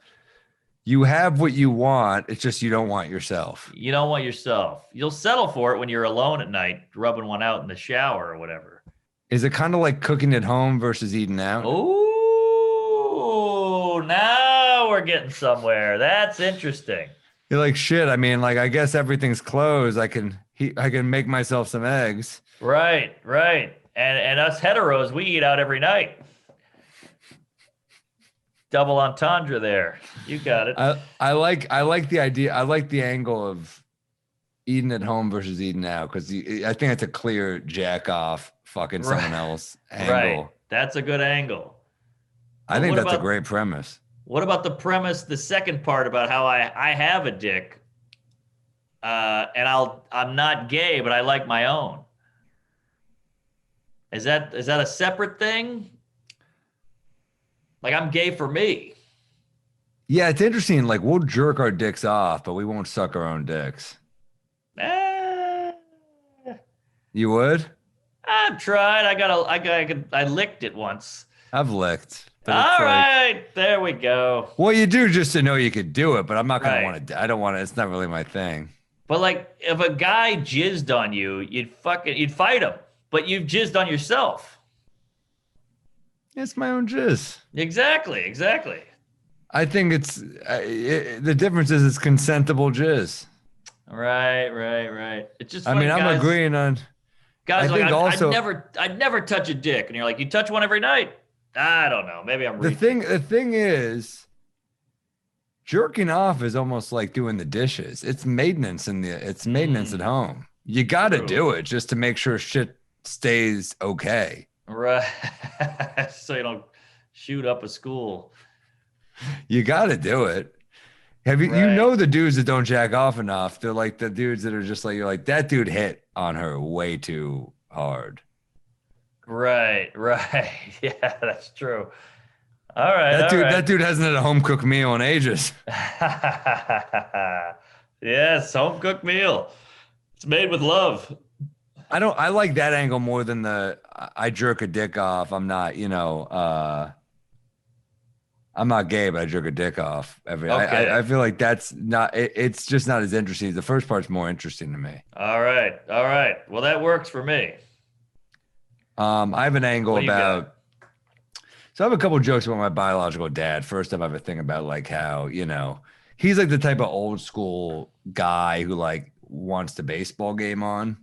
you have what you want. It's just you don't want yourself. You don't want yourself. You'll settle for it when you're alone at night, rubbing one out in the shower or whatever. Is it kind of like cooking at home versus eating out? Oh, now we're getting somewhere. That's interesting. You're like, shit. I mean, like, I guess everything's closed. I can make myself some eggs. Right. And us heteros, we eat out every night. Double entendre there. You got it. I like the idea. I like the angle of eating at home versus eating out because I think it's a clear jack off fucking someone else angle. Right. That's a good angle. I think what that's a about- great premise. What about the premise, the second part about how I have a dick, and I'm not gay, but I like my own. Is that a separate thing? Like I'm gay for me. Yeah, it's interesting. Like we'll jerk our dicks off, but we won't suck our own dicks. Eh, You would? I've tried. I licked it once. I've licked. But All it's like, right, there we go. well, you do just to know you could do it, but I'm not gonna Right. want to. I don't want to. It's not really my thing. But like, if a guy jizzed on you, you'd fight him. But you've jizzed on yourself. It's my own jizz. Exactly. I think the difference is it's consentable jizz. Right. It's just. I Funny, mean, I'm guys, agreeing on. Guys, I are like, think also- I'd never touch a dick, and you're like, you touch one every night. I don't know. Maybe I'm The reaching. thing is, jerking off is almost like doing the dishes. It's maintenance at home. You got to True. do it just to make sure shit stays okay. Right. So you don't shoot up a school. You got to do it. Have you Right. know the dudes that don't jack off enough? They're like the dudes that are just like, you're like, that dude hit on her way too hard. Right. Yeah, that's true. All right. That dude hasn't had a home cooked meal in ages. Yes, home cooked meal. It's made with love. I like that angle more than I jerk a dick off. I'm not, I'm not gay, but I jerk a dick off every. Okay. I feel like that's not. It's just not as interesting. The first part's more interesting to me. All right. Well, that works for me. I have an angle What do you about. So I have a couple jokes about my biological dad. First up, I have a thing about like how he's like the type of old school guy who like wants the baseball game on,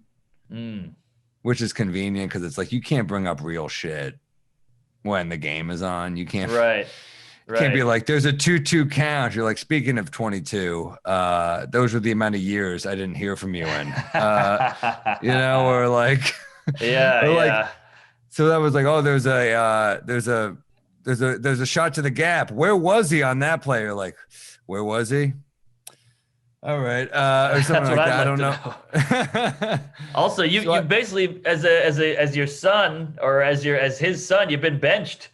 which is convenient because it's like you can't bring up real shit when the game is on. You can't. Right. Can't be like, there's a 2-2 count. You're like, speaking of 22, those were the amount of years I didn't hear from you in, or like, Yeah. or like, Yeah. so that was like, oh, there's a shot to the gap. Where was he on that play? You're like, where was he? All right. Or something like that. I don't know. Also, you basically as your son or as his son, you've been benched.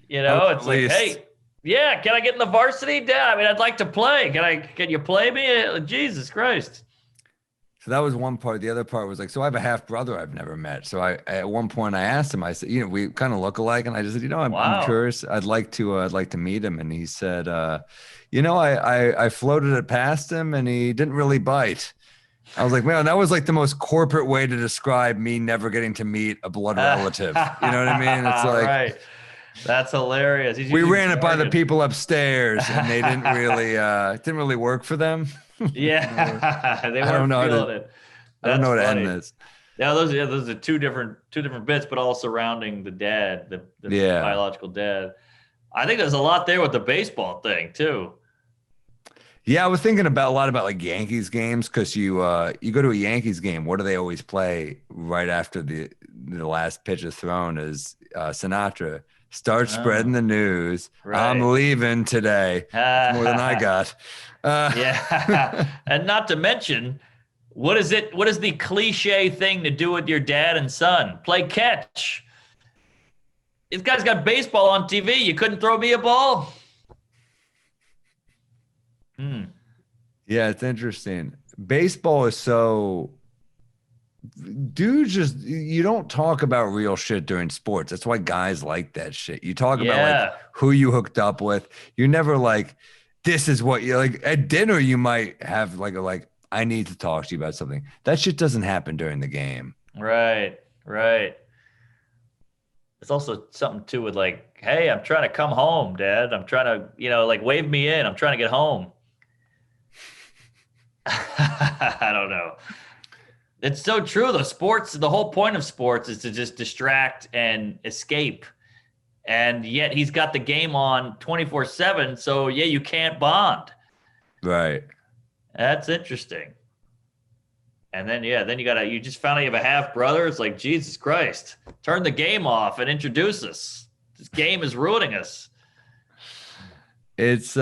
It's like, hey, yeah, can I get in the varsity? Dad, I mean, I'd like to play. Can you play me? Jesus Christ. So that was one part. The other part was like, so I have a half brother I've never met. So at one point I asked him, I said, we kind of look alike. And I just said, Wow. I'm curious. I'd like to meet him. And he said, I floated it past him and he didn't really bite. I was like, man, that was like the most corporate way to describe me never getting to meet a blood relative. You know what I mean? It's like, right. That's hilarious. We ran it by the people upstairs and they didn't really work for them. Yeah, they I don't weren't know feeling it. I don't know what to funny. end this. Yeah, those are two different bits, but all surrounding the dad, the biological dad. I think there's a lot there with the baseball thing too. Yeah, I was thinking a lot about like Yankees games because you go to a Yankees game. What do they always play right after the last pitch is thrown? Is Sinatra Start spreading the news. Right. I'm leaving today. That's more than I got. Yeah. And not to mention, what is the cliche thing to do with your dad and son? Play catch. This guy's got baseball on TV. You couldn't throw me a ball? Yeah, it's interesting. Baseball is so... Dude, you don't talk about real shit during sports. That's why guys like that shit. You talk about like who you hooked up with. You're never like, this is what you like. At dinner, you might have like I need to talk to you about something. That shit doesn't happen during the game. Right. It's also something too with like, hey, I'm trying to come home, Dad. I'm trying to, like wave me in. I'm trying to get home. I don't know. It's so true. The whole point of sports is to just distract and escape. And yet he's got the game on 24/7. So yeah, you can't bond. Right. That's interesting. And then you just found out you have a half brother. It's like, Jesus Christ, turn the game off and introduce us. This game is ruining us. It's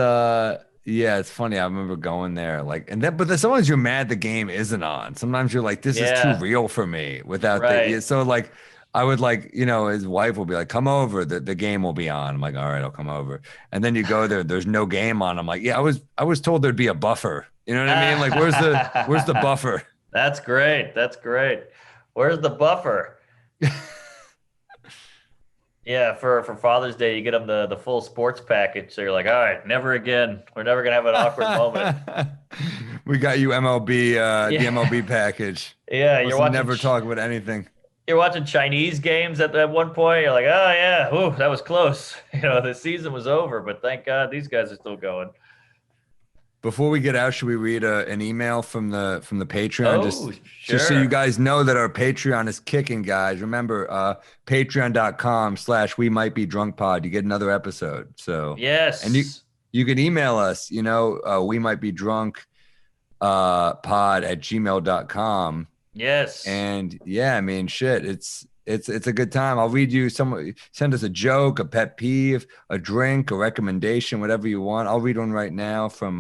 yeah, it's funny. I remember going there, but sometimes you're mad the game isn't on. Sometimes you're like, this is too real for me without so like, I would like, his wife will be like, come over, the game will be on. I'm like, all right, I'll come over. And then you go there, there's no game on. I'm like, yeah, I was told there'd be a buffer. You know what I mean? Like, where's the buffer? That's great. Where's the buffer? Yeah, for Father's Day, you get them the full sports package. So you're like, all right, never again. We're never going to have an awkward moment. We got you MLB, the MLB package. Yeah, you're watching. Never talk about anything. You're watching Chinese games at one point. You're like, oh, yeah, ooh, that was close. The season was over, but thank God these guys are still going. Before we get out, should we read an email from the Patreon? Sure. Just so you guys know that our Patreon is kicking, guys. Remember, patreon.com/WeMightBeDrunkPod. You get another episode. So yes, and you can email us. We might be drunk pod@gmail.com. Yes. And yeah, I mean, shit, it's a good time. I'll read you send us a joke, a pet peeve, a drink, a recommendation, whatever you want. I'll read one right now from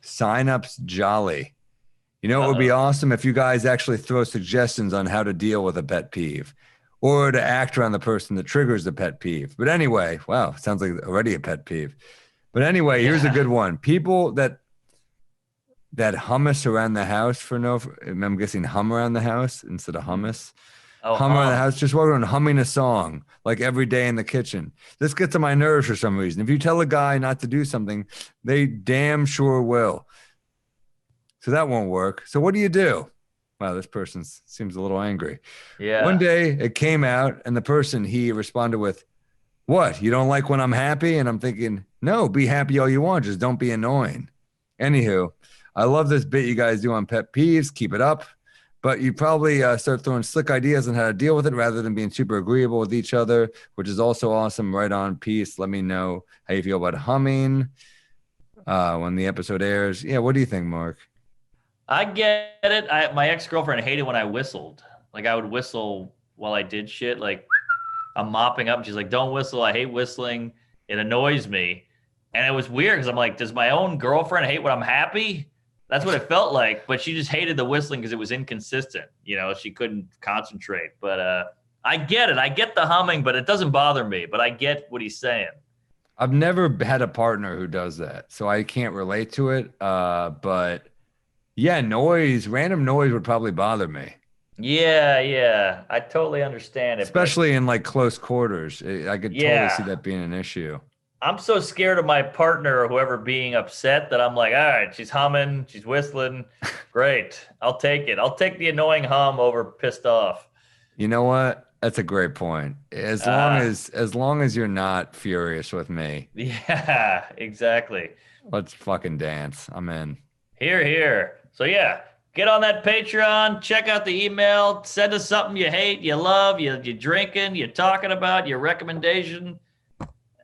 Signups Jolly. It would be awesome if you guys actually throw suggestions on how to deal with a pet peeve or to act around the person that triggers the pet peeve. But anyway, wow, sounds like already a pet peeve. But anyway, here's a good one. People that hummus around the house I'm guessing hum around the house instead of hummus. Hum around the house, just walk around humming a song like every day in the kitchen. This gets on my nerves for some reason. If you tell a guy not to do something, they damn sure will. So that won't work. So what do you do? Wow, this person seems a little angry. Yeah. One day it came out and the person, he responded with, what, you don't like when I'm happy? And I'm thinking, no, be happy all you want. Just don't be annoying. Anywho, I love this bit you guys do on pet peeves. Keep it up. But you probably start throwing slick ideas on how to deal with it rather than being super agreeable with each other, which is also awesome. Right on. Peace. Let me know how you feel about humming when the episode airs. Yeah, what do you think, Mark? I get it. My ex-girlfriend hated when I whistled. Like, I would whistle while I did shit. Like, I'm mopping up. And she's like, don't whistle. I hate whistling. It annoys me. And it was weird because I'm like, does my own girlfriend hate when I'm happy? That's what it felt like, but she just hated the whistling because it was inconsistent. She couldn't concentrate. But I get it. I get the humming, but it doesn't bother me. But I get what he's saying. I've never had a partner who does that, so I can't relate to it. But yeah, random noise would probably bother me. Yeah. I totally understand it. Especially in like close quarters. I could totally see that being an issue. I'm so scared of my partner or whoever being upset that I'm like, all right, she's humming, she's whistling. Great. I'll take it. I'll take the annoying hum over pissed off. You know what? That's a great point. As long as you're not furious with me. Yeah, exactly. Let's fucking dance. I'm in. Here. So yeah, get on that Patreon, check out the email, send us something you hate, you love, you're drinking, you're talking about, your recommendation.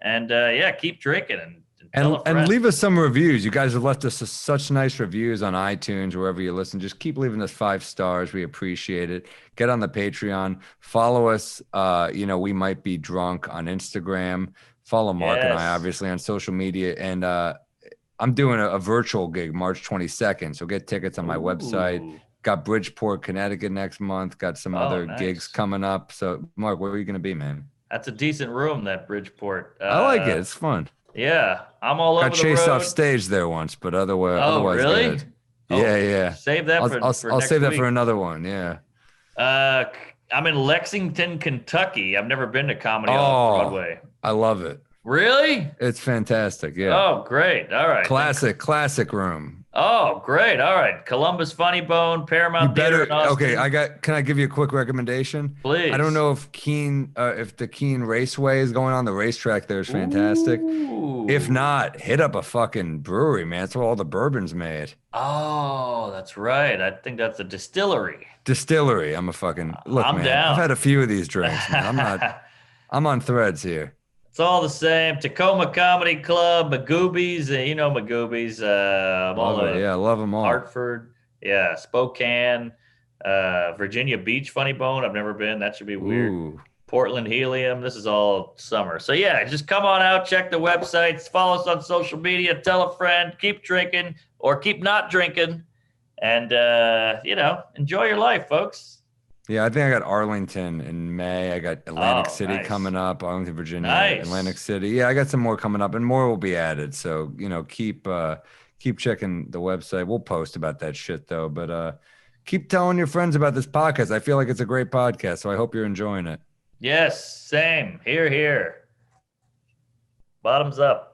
And keep drinking and Tell a And friend. leave us some reviews. You guys have left us such nice reviews on iTunes, wherever you listen. Just keep leaving us 5 stars. We appreciate it. Get on the Patreon. Follow us. We might be drunk on Instagram. Follow Mark and I, Yes. obviously, on social media. And I'm doing a virtual gig March 22nd. So get tickets on my website. Ooh. Got Bridgeport, Connecticut next month. Got some other nice. gigs coming up. So, Mark, where are you going to be, man? That's a decent room, that Bridgeport. I like it. It's fun. Yeah, I'm all over Got the chased road. off stage there once, but Oh, otherwise really? good. Oh, Yeah. Save that I'll for I'll next save that week. for another one. Yeah. I'm in Lexington, Kentucky. I've never been to Comedy off Broadway. I love it. Really? It's fantastic. Yeah. Oh, great. All right. Classic room. Oh, great. All right. Columbus Funny Bone, Paramount Theater in Austin. Okay. Can I give you a quick recommendation? Please. I don't know if the Keene Raceway is going on. The racetrack there is fantastic. Ooh. If not, hit up a fucking brewery, man. That's where all the bourbon's made. Oh, that's right. I think that's a distillery. Distillery. I'm down. Down. I've had a few of these drinks, man. I'm on threads here. It's all the same. Tacoma Comedy Club, Magoobies, you know Magoobies. I love them all. Hartford, yeah, Spokane, Virginia Beach, Funny Bone. I've never been. That should be weird. Ooh. Portland Helium. This is all summer. So yeah, just come on out, check the websites, follow us on social media, tell a friend, keep drinking or keep not drinking, and enjoy your life, folks. Yeah, I think I got Arlington in May. I got Atlantic City nice. coming up, Arlington, Virginia, Nice. Atlantic City. Yeah, I got some more coming up, and more will be added. So, keep checking the website. We'll post about that shit though. But keep telling your friends about this podcast. I feel like it's a great podcast, so I hope you're enjoying it. Yes, same. Here. Bottoms up.